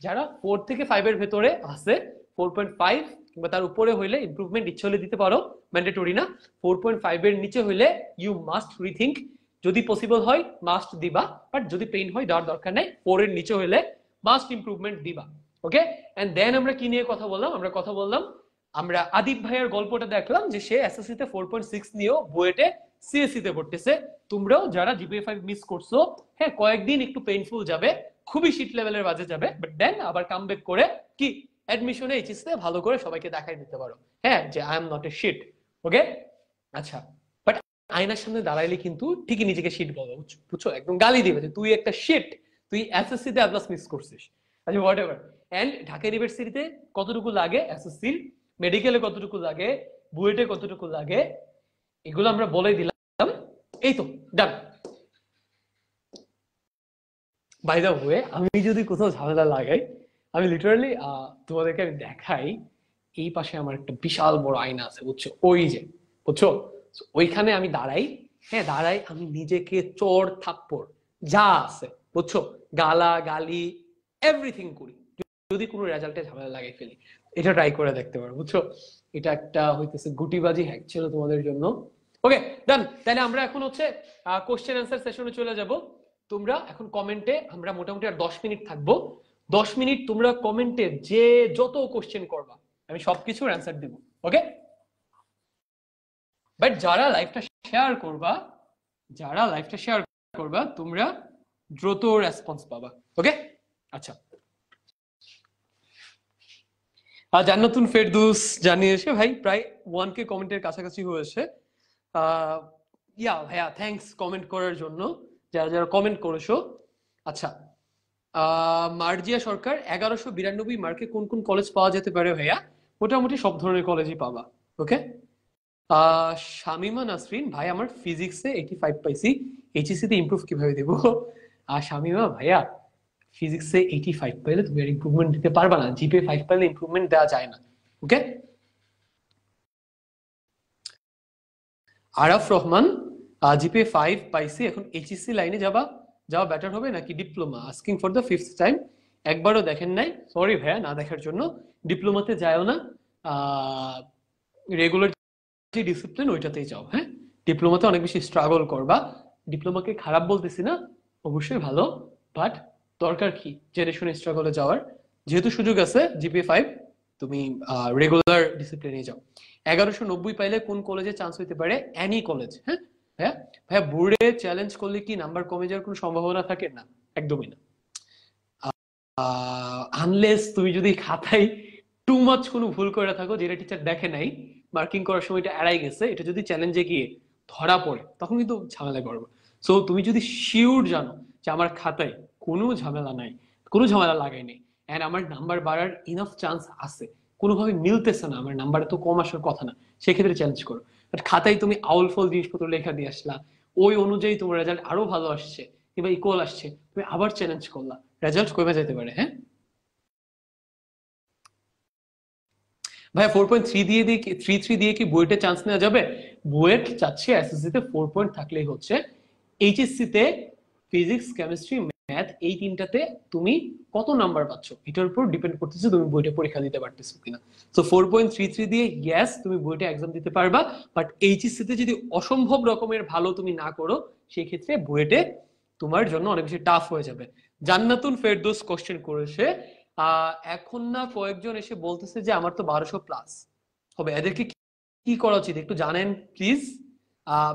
যারা 4 থেকে 5 এর ভেতরে আছে, 4.5 কিংবা তার উপরে হইলে ইমপ্রুভমেন্ট ইচ্ছে হলে দিতে পারো, ম্যান্ডেটরি না। 4.5 এর নিচে হইলে ইউ মাস্ট রিথিঙ্ক, যদি পসিবল হয় মাস্ট দিবা, বাট যদি পেইন হয় দেওয়ার দরকার নেই। 4 এর নিচে হইলে মাস্ট ইমপ্রুভমেন্ট দিবা। ওকে, এন্ড দেন আমরা কি নিয়ে কথা বললাম? আমরা কথা বললাম, আমরা আদিব ভাইয়ের গল্পটা দেখলাম যে সে এসএসসি তে 4.6 নিয়েও বুয়েটে সিএসসি তে পড়তেছে। তোমরাও যারা জিপিএ 5 মিস করছো, হ্যাঁ কয়েকদিন একটু পেইনফুল যাবে, খুবই শীত লেভেলের বাজে যাবে, বাট দেন আবার কামব্যাক করে কি অ্যাডমিশনে এইচএসসি তে ভালো করে সবাইকে দেখাই দিতে পারো, হ্যাঁ যে I am not a sheet. Okay, আচ্ছা, বাট আয়নার সামনে দাঁড়াইলে কিন্তু ঠিকই নিজেকে শিট বলো, বুঝছো? একদম গালি দিবে যে তুই একটা শিট, তুই এসএসসি তে প্লাস মিস করছিস। আচ্ছা হোয়াট এভার। এন্ড ঢাকা ইউনিভার্সিটিতে কতটুকু লাগে এসএসসির, মেডিকেলে কতটুকু লাগে, বুয়েটে কতটুকু লাগে, এগুলো আমরা বলে দিলাম। এই তো ডান। বাই দ্য ওয়ে, আমি যদি কোথাও ঝামেলা লাগাই, আমি লিটারালি তোমাদেরকে আমি দেখাই, এই পাশে আমার একটা বিশাল বড় আয়না আছে, বুঝছো? ওই যে, বুঝছো, ওইখানে আমি দাঁড়াই, হ্যাঁ দাঁড়াই, আমি নিজেকে চোর থাপ্পড় যা আছে, বুঝছো, গালা গালি এভরিথিং করি, যদি কোনো রেজাল্টে ঝামেলা লাগাই ফেলি। এটা ট্রাই করে দেখতে পারো, বুঝছো? এটা একটা হইতেছে গুটিবাজি হ্যাক ছিল তোমাদের জন্য। ওকে ডান। তাহলে আমরা এখন হচ্ছে কোশ্চেন অ্যান্সার সেশনে চলে যাব। তোমরা এখন কমেন্টে, আমরা মোটামুটি আর 10 মিনিট থাকবো, 10 মিনিট তোমরা কমেন্টে যে যত কোশ্চেন করবা আমি সবকিছুর অ্যান্সার দেব। ওকে, বাট যারা লাইভটা শেয়ার করবা, যারা লাইভটা শেয়ার করবা তোমরা দ্রুত রেসপন্স পাবা। ওকে, আচ্ছা। জান্নাতুন ফেরদৌস জানিয়েছে ভাই প্রায় 1K কমেন্টের কাছাকাছি হয়েছে। ইয়া ভাইয়া থ্যাঙ্কস কমেন্ট করার জন্য, যারা যারা কমেন্ট করেছো। আচ্ছা, মার্জিয়া সরকার 1192 মার্কে কোন কোন কলেজ পাওয়া যেতে পারে ভাইয়া? মোটামুটি সব ধরনের কলেজই পাবা। ওকে, শামিমা নাসরিন ভাই আমার ফিজিক্সে 85 পাইছি, এইচএসসি তে ইমপ্রুভ কিভাবে দেবো? শামিমা ভাইয়া ফিজিক্সে 85 পেলে তুমি আর ইমপ্রুভমেন্ট দিতে পারবা না, জিপিএ 5 পেলে ইমপ্রুভমেন্ট দেওয়া যায় না। ওকে, আরাফ রহমান জিপিএ 5 পাইছি, এখন এইচএসসি লাইনে যাওয়া বেটার হবে নাকি diploma? Asking for the 5th time. একবারও দেখেন নাই, সরি ভাইয়া না দেখার জন্য। ডিপ্লোমাতে যাও না, রেগুলার যে ডিসিপ্লিন ওইটাতেই যাও। হ্যাঁ, ডিপ্লোমাতে অনেক বেশি স্ট্রাগল করবা। ডিপ্লোমাকে খারাপ বলতেছি না, অবশ্যই ভালো, বাট দরকার কি জেনে শুনে স্ট্রাগলে যাওয়ার। যেহেতু সুযোগ আছে জিপিএ 5, তুমি রেগুলার ডিসিপ্লিনে যাও। 1190 পাইলে কোন কলেজে চান্স হইতে পারে? Any college. হ্যাঁ ভাইয়া, ভাইয়া বোর্ডে চ্যালেঞ্জ করলে কি নাম্বার কমে যাওয়ার কোনো সম্ভাবনা থাকে? না, একদমই না। আনলেস তুমি যদি খাতায় টু মাচ কোনো ভুল করে থাকো যেটা টিচার দেখে নাই, মার্কিং করার সময় এটা এড়াই গেছে, এটা যদি চ্যালেঞ্জে গিয়ে ধরা পড়ে তখন কিন্তু ঝামেলায় পড়বে। সো তুমি যদি শিওর জানো যে আমার খাতায় কোনো ঝামেলা নাই, কোনো ঝামেলা লাগাইনি, এন্ড আমার নাম্বার বাড়ার ইনাফ চান্স আছে, কোনোভাবে মিলতেছে না, আমার নাম্বার তো কম আসার কথা না, সেক্ষেত্রে চ্যালেঞ্জ করো। বাট খাতায় তুমি আউল ফল জিনিসপত্র লেখা দিয়ে আসলা, ওই অনুযায়ী তোমার রেজাল্ট আরো ভালো আসছে কিংবা ইকুয়াল আসছে, তুমি আবার চ্যালেঞ্জ করলা, রেজাল্ট কমে যেতে পারে। হ্যাঁ ভাই, 4.3 দিয়ে 3.3 দিয়ে কি বুয়েটে চান্স নেওয়া যাবে? বুয়েট চাচ্ছে এসএসসি তে 4 পয়েন্ট থাকলেই হচ্ছে। এইচএসসি তে ফিজিক্স, কেমিস্ট্রি, ম্যাথ এই তিনটাতে তুমি কত নাম্বার পাচ্ছ এটার উপর ডিপেন্ড করতেছে তুমি বুয়েটে পরীক্ষা দিতে পারতেছো কিনা। তো 4.33 দিয়ে ইয়েস তুমি বুয়েটে এক্সাম দিতে পারবা, বাট এইচএসসি তে যদি অসম্ভব রকমের ভালো তুমি না করো, সেই ক্ষেত্রে বুয়েটে তোমার জন্য অনেক বেশি টাফ হয়ে যাবে। জান্নাতুল ফেরদৌস কোশ্চেন করেছে, এখন না কয়েকজন এসে বলতেছে যে আমার তো 1200+ হবে, এদেরকে কি করা উচিত একটু জানেন প্লিজ?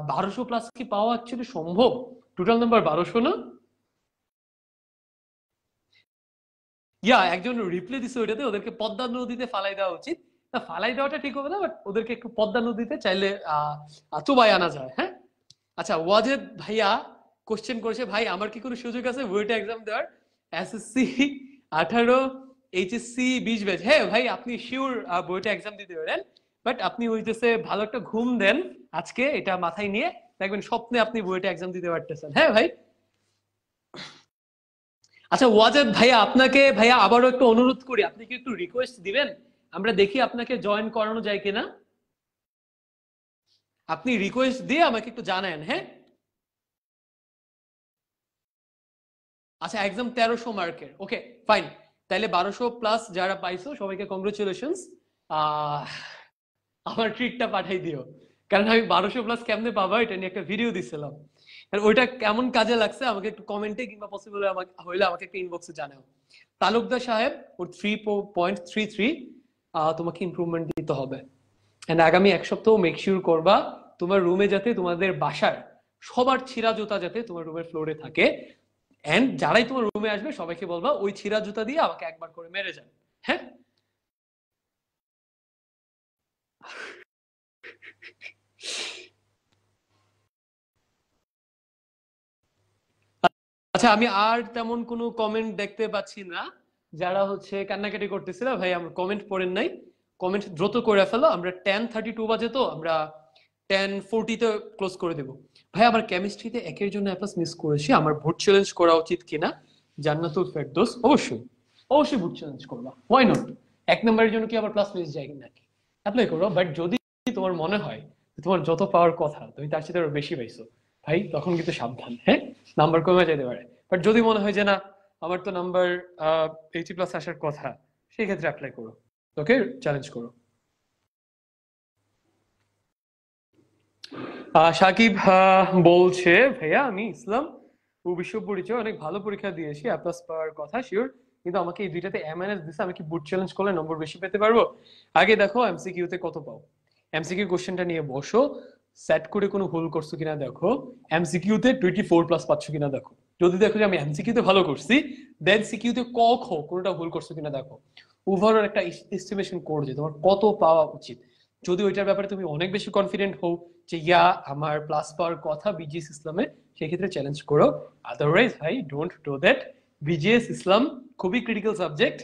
1200+ কি পাওয়া অ্যাকচুয়ালি সম্ভব? টোটাল নাম্বার 1200 না? একজন রিপ্লাই দিছে ওইটাতে, ওদেরকে পদ্মা নদীতে ফালাই দেওয়া উচিত। না, ফালাই দেওয়াটা ঠিক হবে না, বাট ওদেরকে একটু পদ্মা নদীতে চাইলে চুবাই আনা যায়। হ্যাঁ আচ্ছা, ওয়াজেদ ভাইয়া কোশ্চেন করেছে, ভাই আমার কি কোনো সুযোগ আছে বুয়েটে এক্সাম দেওয়ার? SSC 18, HSC 20 batch. হ্যাঁ ভাই, আপনি শিওর বুয়েটে এক্সাম দিতে পারেন, বাট আপনি হইতেছে ভালো একটা ঘুম দেন আজকে, এটা মাথায় নিয়ে দেখবেন স্বপ্নে আপনি বুয়েটে এক্সাম দিতে পারতেছেন। হ্যাঁ ভাই। আচ্ছা ওয়াজেদ ভাইয়া, আপনাকে ভাইয়া আবারও একটু অনুরোধ করি, আপনি কি একটু রিকোয়েস্ট দিবেন, আমরা দেখি আপনাকে জয়েন করানো যায় কিনা। আপনি রিকোয়েস্ট দিয়ে আমাকে একটু জানান। হ্যাঁ আচ্ছা, এক্সাম 1300 মার্কের, ওকে ফাইন। তাইলে 1200+ যারা পাইছো সবাইকে কংগ্রেচুলেশনস। আমার ট্রিটটা পাঠাই দিও, কারণ আমি 1200+ কেমনে পাবা এটা নিয়ে একটা ভিডিও দিছিলাম, আর ওইটা কেমন কাজে লাগছে আমাকে একটু কমেন্টে কিংবা পসিবল হইলে আমাকে একটা ইনবক্সে জানাও। তালুকদার সাহেব, ওর 3.33 তোমাকে ইমপ্রুভমেন্ট দিতে হবে। এন্ড আগামী এক সপ্তাহ মেক শিওর করবা তোমার রুমে যাতে তোমাদের বাসার সবার ছিঁড়া জুতা যাতে তোমার রুমের ফ্লোরে থাকে, এন্ড যারাই তোমার রুমে আসবে সবাইকে বলবা ওই ছিঁড়া জুতা দিয়ে আমাকে একবার করে মেরে যান। হ্যাঁ আচ্ছা, আমি আর তেমন কোনো কমেন্ট দেখতে পাচ্ছি না। যারা হচ্ছে কান্নাকাটি করতেছিল, ভাই আমরা কমেন্ট পড়েন নাই, কমেন্ট দ্রুত করে ফেলো, আমরা 10:32 বাজে, তো আমরা 10:40 ক্লোজ করে দেবো। ভাই আমার কেমিস্ট্রিতে একের জন্য A+ মিস করেছি, আমার ভোট চ্যালেঞ্জ করা উচিত কিনা? জান্নাতুল ফেরদৌস, অবশ্যই অবশ্যই ভোট চ্যালেঞ্জ করবা, হোয়াই নট। 1 নম্বরের জন্য কি আবার প্লাস মিস যায় নাকি? অ্যাপ্লাই করো, বাট যদি তোমার মনে হয় তোমার যত পাওয়ার কথা তুমি তার সাথে আরো বেশি পাইছো, ভাই তখন কিন্তু সাবধান। হ্যাঁ নাম্বার কমে যেতে পারে, বাট যদি মনে হয় যে না আমার তো নাম্বার 80+ আসার কথা, সেই ক্ষেত্রে অ্যাপ্লাই করো, ওকে চ্যালেঞ্জ করো। সাকিব বলছে, ভাইয়া আমি ইসলাম ও বিশ্ব পরিচয় অনেক ভালো পরীক্ষা দিয়েছি, A+ পাওয়ার কথা শিওর, কিন্তু আমাকে এই দুইটাতে M- দিছে, আমি কি বুট চ্যালেঞ্জ করলে নম্বর বেশি পেতে পারবো? আগে দেখো এমসিকিউ তে কত পাও, এমসিকিউ কোশ্চেনটা নিয়ে বসো, সেট করে কোনো ভুল করছো কিনা দেখো, এমসিকিউ তে 24+ পাচ্ছ কিনা দেখো। যদি দেখো যে আমি এমসিকিউ তে ভালো করছি, দেন সিকিউ তে ক খ কোনোটা ভুল করছো কিনা দেখো। ওভারঅল একটা এস্টিমেশন করো যে তোমার কত পাওয়া উচিত। যদি ওইটার ব্যাপারে তুমি অনেক বেশি কনফিডেন্ট হও যে আমার প্লাস পাওয়ার কথা বিজিএস ইসলামে, সেক্ষেত্রে চ্যালেঞ্জ করো। আদারওয়াইজ ভাই ডোন্ট ডু দ্যাট। বিজিএস ইসলাম খুবই ক্রিটিক্যাল সাবজেক্ট,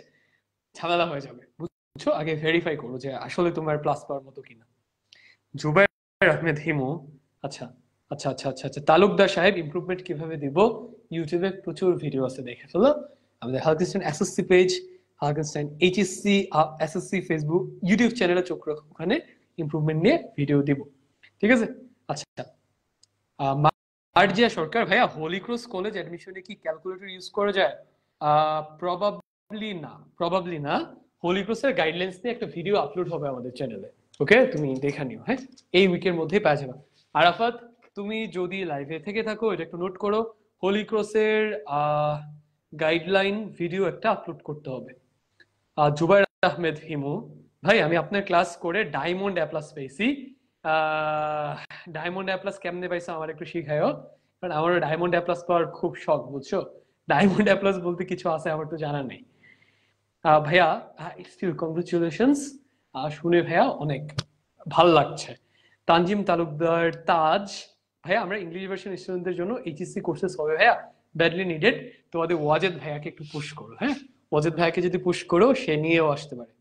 ঝামেলা হয়ে যাবে, বুঝছো? আগে ভেরিফাই করো যে আসলে তোমার প্লাস পাওয়ার মতো কিনা। জুবাইর আহমেদ হিমু, আচ্ছা আচ্ছা আচ্ছা আচ্ছা আচ্ছা, তালুকদার সাহেব ইমপ্রুভমেন্ট কিভাবে দিব? ইউটিউবে প্রচুর ভিডিও আছে, দেখে ফেলো। আমাদের Halkenstein SSC page, Halkenstein HSC SSC Facebook YouTube চ্যানেলে চোখ রাখো, ওখানে ইমপ্রুভমেন্ট নিয়ে ভিডিও দিব, ঠিক আছে? আচ্ছা, মার্জিয়া সরকার, ভাইয়া হোলি ক্রস কলেজ অ্যাডমিশনে কি ক্যালকুলেটর ইউজ করা যায়? প্রবাবলি না। হোলি ক্রসের গাইডলাইন্স নিয়ে একটা ভিডিও আপলোড হবে আমাদের চ্যানেলে, ওকে তুমি দেখে নিও। হ্যাঁ এই উইকের মধ্যেই পেয়ে যাবে। আরাফাত, তুমি যদি লাইভে থেকে থাকো এটা একটু নোট করো, হোলি ক্রসের গাইডলাইন ভিডিও একটা আপলোড করতে হবে। জুবাইর আহমেদ হিমু, ভাই আমি আপনার ক্লাস করে ডায়মন্ড এ প্লাস পেয়েছি। ডায়মন্ড এ প্লাস কেমনে পাইছো আমার একটু শিখায়ও, কারণ আমার ডায়মন্ড এ প্লাস পাওয়ার খুব শখ, বুঝছো? ডায়মন্ড এ প্লাস বলতে কিছু আছে আমার তো জানা নেই। ভাইয়া, স্টিল কংগ্রেচুলেশনস, শুনে ভাইয়া অনেক ভাল লাগছে। তানজিম তালুকদার তাজ, ভাইয়া আমরা ইংলিশ ভার্সন স্টুডেন্টদের জন্য এইচএসসি কোর্সেস হবে ভাইয়া, ব্যাডলি নিডেড। তোমাদের ওয়াজেদ ভাইয়াকে একটু পুশ করো, হ্যাঁ? ওয়াজেদ ভাইয়াকে যদি পুশ করো সে নিয়েও আসতে পারে।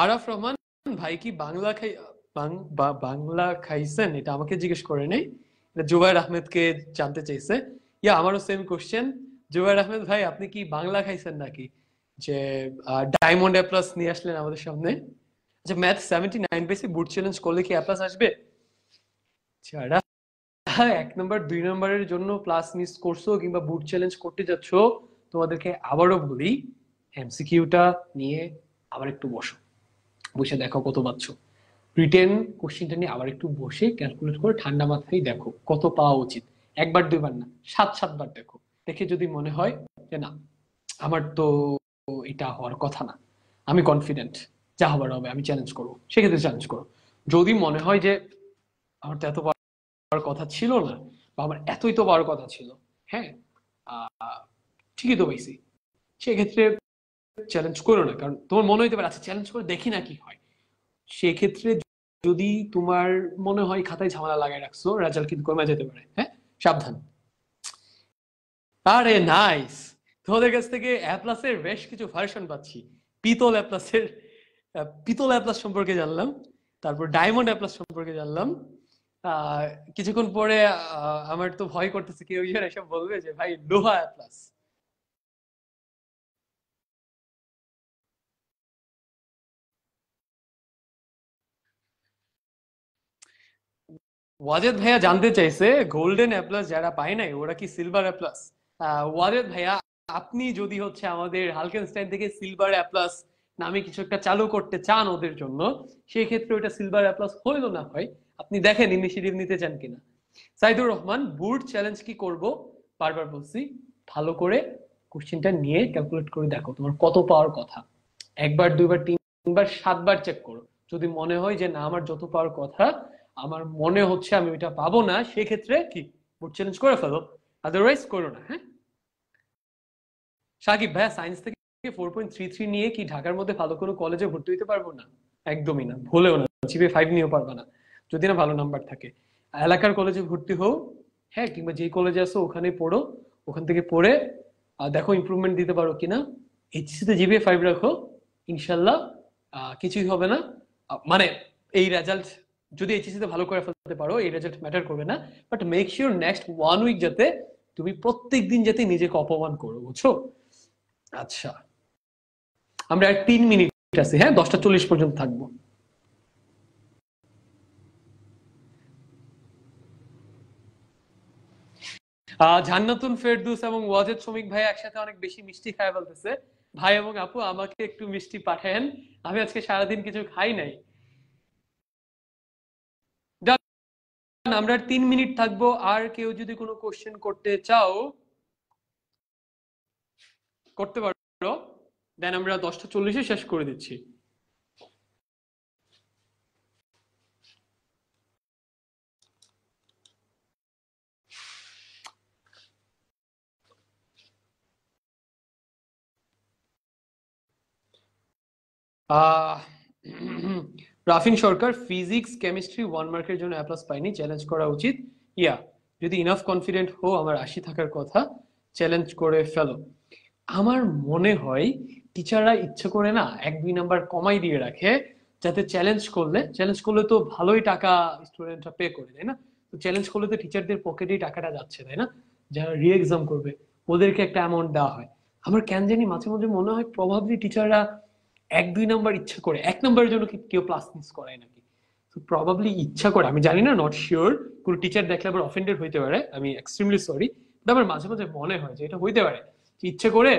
আরাফ রহমান, ভাই কি বাংলা বাংলা খাইছেন? এটা আমাকে জিজ্ঞেস করে নেই, এটা জুবাইর আহমেদকে জানতে চাইছে। ইয়া, আমারও সেম কোশ্চেন। জুবাইর আহমেদ ভাই, আপনি কি বাংলা খাইছেন নাকি, যে ডায়মন্ড এ প্লাস নিয়ে আসলেন আমাদের সামনে? আচ্ছা, ম্যাথ 79 পেয়েছি, বুট চ্যালেঞ্জ করলে কি এ প্লাস আসবে? যারা 1 নম্বর 2 নম্বরের জন্য প্লাস মিস করছো কিংবা বুট চ্যালেঞ্জ করতে যাচ্ছ, তোমাদেরকে আবারও বলি, এমসিকিউটা নিয়ে আবার একটু বসো, বসে দেখো কত পাচ্ছ। রিটেন কোশ্চেনটা নিয়ে আবার একটু বসে ক্যালকুলেট করে ঠান্ডা মাথায় দেখো কত পাওয়া উচিত। একবার দুইবার না, 7-7 বার দেখো। দেখে যদি মনে হয় যে না, আমার তো এটা হওয়ার কথা না, আমি কনফিডেন্ট, যা হবার হবে আমি চ্যালেঞ্জ করবো, সেক্ষেত্রে চ্যালেঞ্জ করো। যদি মনে হয় যে আমার তো এত পাওয়ার কথা ছিল না, বা আমার এতই তো পাওয়ার কথা ছিল, হ্যাঁ ঠিকই তো পাইছি, সেক্ষেত্রে চ্যালেঞ্জ করো না। কারণ তোমার মনে হইতে পারে আচ্ছা চ্যালেঞ্জ করে দেখি না কি হয়। সেক্ষেত্রে যদি তোমার মনে হয় খাতায় ঝামেলা লাগাই রাখছো, রেজাল্ট কিন্তু কমে যেতে পারে, হ্যাঁ, সাবধান। আরে নাইস, তোমাদের কাছ থেকে এ প্লাসের বেশ কিছু ভার্সন পাচ্ছি। পিতল এ প্লাসের, পিতল এ প্লাস সম্পর্কে জানলাম, তারপর ডায়মন্ড এ প্লাস সম্পর্কে জানলাম। আহ কিছুক্ষণ পরে আমার তো ভয় করতেছে কেউ এসব বলবে যে ভাই লোহা এ প্লাস। ওয়াজেদ ভাইয়া জানতে চাইছে গোল্ডেন এ প্লাস যারা পায় নাই ওরা কি সিলভার এ প্লাস? ওয়াজেদ ভাইয়া, আপনি যদি হচ্ছে আমাদের হালকেনস্টাইন থেকে সিলভার এ প্লাস নামে কিছু একটা চালু করতে চান ওদের জন্য, সেই ক্ষেত্রে ওটা সিলভার এ প্লাস হইলো না হয়, আপনি দেখেন ইনিশিয়েটিভ নিতে চান কিনা। সাইদুর রহমান, বুট চ্যালেঞ্জ কি করব? বারবার বলছি, ভালো করে কোশ্চেনটা নিয়ে ক্যালকুলেট করে দেখো তোমার কত পাওয়ার কথা। একবার দুইবার তিনবার 7 বার চেক করো। যদি মনে হয় যে না আমার যত পাওয়ার কথা, আমার মনে হচ্ছে আমি ওইটা পাবো না, সেক্ষেত্রে কি বুট চ্যালেঞ্জ করে ফেলো, আদারওয়াইজ করো না, হ্যাঁ? সাকিব ভাইয়া, সায়েন্স থেকে 4.33 নিয়ে কি ঢাকার মধ্যে ভালো কোনো কলেজে ভর্তি হতে পারবো না? একদমই না, ভুলেও না। জিপিএ 5 নিয়েও পারবা না যদি না ভালো নাম্বার থাকে। এলাকার কলেজে ভর্তি হও, হ্যাঁ, কিংবা যে কলেজে আসো ওখানে পড়ো, ওখান থেকে পড়ে দেখো ইমপ্রুভমেন্ট দিতে পারো কিনা। এইচএসসি তে জিপিএ 5 রাখো, ইনশাল্লাহ কিছুই হবে না। মানে এই রেজাল্ট যদি এইচএসসি তে ভালো করে ফেলতে পারো, এই রেজাল্ট ম্যাটার করবে না, but make sure next 1 week যাতে তুমি প্রত্যেক দিন যাতে নিজেকে অপমান করো, বুঝছো? আচ্ছা, আমরা আর 3 মিনিট আছে, হ্যাঁ, 10টা 40 পর্যন্ত থাকবো। জান্নাতুন ফেরদৌস এবং ওয়াজেদ শমিক ভাই একসাথে অনেক বেশি মিষ্টি খায় বলতেছে। ভাই এবং আপু, আমাকে একটু মিষ্টি পাঠান, আমি আজকে সারাদিন কিছু খাই নাই। Done, আমরা আর 3 মিনিট থাকবো। আর কেউ যদি কোনো কোশ্চেন করতে চাও করতে পারো, দেন আমরা 10টা 40-এ শেষ করে দিচ্ছি। রাফিন সরকার, ফিজিক্স কেমিস্ট্রি 1 মার্কের জন্য এ প্লাস পাইনি, চ্যালেঞ্জ করা উচিত। ইয়া, যদি ইনাফ কনফিডেন্ট হো, আমার 80 থাকার কথা, চ্যালেঞ্জ করে ফেলো। আমার মনে হয় টিচাররা ইচ্ছে করে না 1-2 নাম্বার কমাই দিয়ে রাখে, যাতে চ্যালেঞ্জ করলে তো ভালোই টাকা স্টুডেন্টরা পে করে, তাই না? তো চ্যালেঞ্জ করলে তো টিচারদের পকেটেই টাকাটা যাচ্ছে, তাই না? যারা রি এক্সাম করবে ওদেরকে একটা অ্যামাউন্ট দেওয়া হয়। আমার কেন জানি মাঝে মাঝে মনে হয় প্রবাবলি টিচাররা 1-2 নাম্বার ইচ্ছা করে, 1 নাম্বারের জন্য কেউ প্লাস মিস করায় নাকি, তো প্রবাবলি ইচ্ছা করে, আমি জানি না, নট শিওর। কোনো টিচার দেখলে আবার অফেন্ডেড হইতে পারে, আমি এক্সট্রিমলি সরি, বাট আমার মাঝে মাঝে মনে হয় যে এটা হইতে পারে, ইচ্ছে করে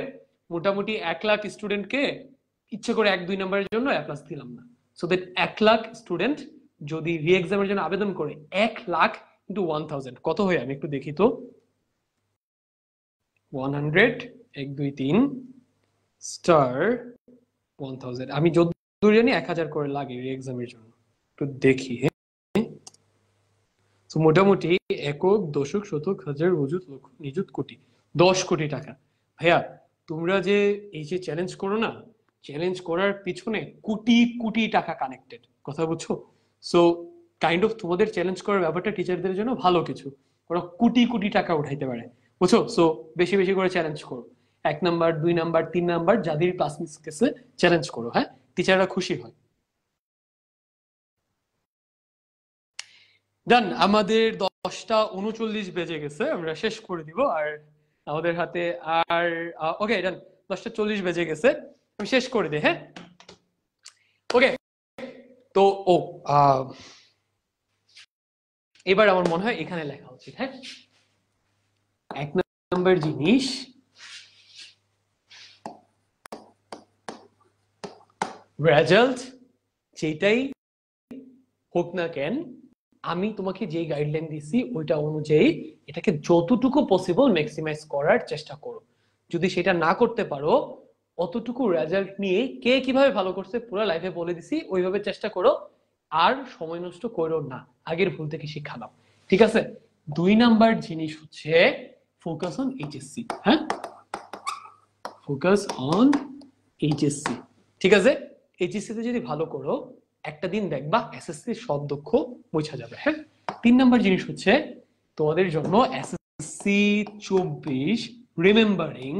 মোটামুটি 1 লাখ স্টুডেন্টকে ইচ্ছে করে 1-2 নাম্বারের জন্য এ প্লাস দিলাম না, সো দ্যাট 1 লাখ স্টুডেন্ট যদি রি এক্সামের জন্য আবেদন করে 1,00,000 ইন্টু 1,000 কত হয় আমি একটু দেখি তো। 100 1 2 3 স্টার 1,000 আমি যতদূর জানি 1,000 করে লাগে রি এক্সামের জন্য, একটু দেখি। হ্যাঁ, তো মোটামুটি একক দশক শতক হাজার অযুত লক্ষ নিযুত কোটি, 10 কোটি টাকা। ভাইয়া তোমরা যে এই যে চ্যালেঞ্জ করো না, চ্যালেঞ্জ করার পিছনে কোটি কোটি টাকা কানেক্টেড, কথা বুঝছো? সো কাইন্ড অফ তোমাদের চ্যালেঞ্জ করার ব্যাপারটা টিচারদের জন্য ভালো কিছু, ওরা কোটি কোটি টাকা উঠাইতে পারে, বুঝছো? সো বেশি বেশি করে চ্যালেঞ্জ করো, 1 নাম্বার 2 নাম্বার 3 নাম্বার যাদের ক্লাস মিস গেছে চ্যালেঞ্জ করো, হ্যাঁ, টিচাররা খুশি হয়। ডান, আমাদের 10টা 39 বেজে গেছে, আমরা শেষ করে দিব। আর আমাদের হাতে আর ওকে ডান, 10টা 40 বেজে গেছে, আমি শেষ করে দিই। হ্যাঁ, ওকে। তো ও এবার আমার মনে হয় এখানে লেখা উচিত। হ্যাঁ, 1 নাম্বার জিনিস, রেজাল্ট যেটাই হোক না কেন, আমি তোমাকে যে গাইডলাইন দিছি ওইটা অনুযায়ী এটাকে যতটুকু পসিবল ম্যাক্সিমাইজ করার চেষ্টা করো। যদি সেটা না করতে পারো, অতটুকু রেজাল্ট নিয়ে কে কিভাবে ভালো করছে পুরো লাইফে বলে দিছি, ওইভাবে চেষ্টা করো। আর সময় নষ্ট করো না, আগের ভুল থেকে শিক্ষা নাও, ঠিক আছে? 2 নাম্বার জিনিস হচ্ছে ফোকাস অন এইচএসসি। হ্যাঁ, ফোকাস অন এইচএসসি, ঠিক আছে? এইচএসসি তে যদি ভালো করো, একটা দিন দেখবা এসএসসি সব দক্ষ বোঝা যাবে। হ্যাঁ, 3 নাম্বার জিনিস হচ্ছে তোমাদের জন্য SSC 24 remembering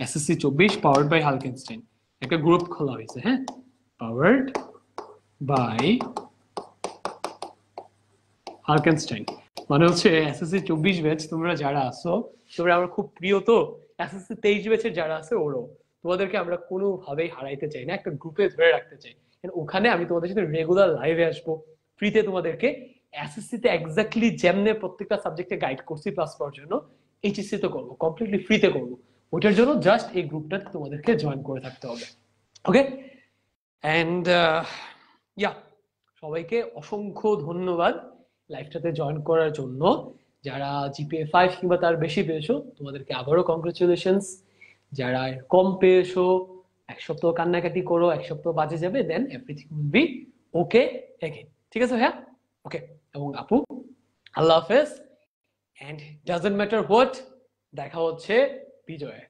SSC 24 powered by Halkenstein একটা গ্রুপ খোলা হয়েছে। হ্যাঁ, পাওয়ার্ড বাই হালকেনস্টাইন মানে হচ্ছে এসএসসি 24 ব্যাচ তোমরা যারা আছো, তোমরা আমার খুব প্রিয়। তো এসএসসি 23 ব্যাচের যারা আছে ওরও, তোমাদেরকে আমরা কোনোভাবেই হারাইতে চাই না, একটা গ্রুপে ধরে রাখতে চাই। ওখানে আমি তোমাদের সাথে রেগুলার লাইভে আসবো, ফ্রিতে তোমাদেরকে এসএসসি তে এক্স্যাক্টলি যেমনে প্রত্যেকটা সাবজেক্টে গাইড করছি প্লাস পাওয়ার জন্য, এইচএসসি তে করবো, কমপ্লিটলি ফ্রিতে করবো। ওইটার জন্য জাস্ট এই গ্রুপটাতে তোমাদেরকে জয়েন করে থাকতে হবে। ওকে, অ্যান্ড ইয়া, সবাইকে অসংখ্য ধন্যবাদ লাইভটাতে জয়েন করার জন্য। যারা জিপিএ 5 কিংবা তার বেশি পেয়েছো তোমাদেরকে আবারও কংগ্রেচুলেশনস। যারা কম পেয়েছো, 1 সপ্তাহ কান্নাকাটি করো, 1 সপ্তাহ বাজে যাবে, then everything will be okay again, ঠিক আছে? হ্যাঁ, ওকে। এবং আপু, আল্লাহ হাফেজ, এন্ড ডাজন্ট ম্যাটার হোয়াট, দেখা হচ্ছে বিজয়ে।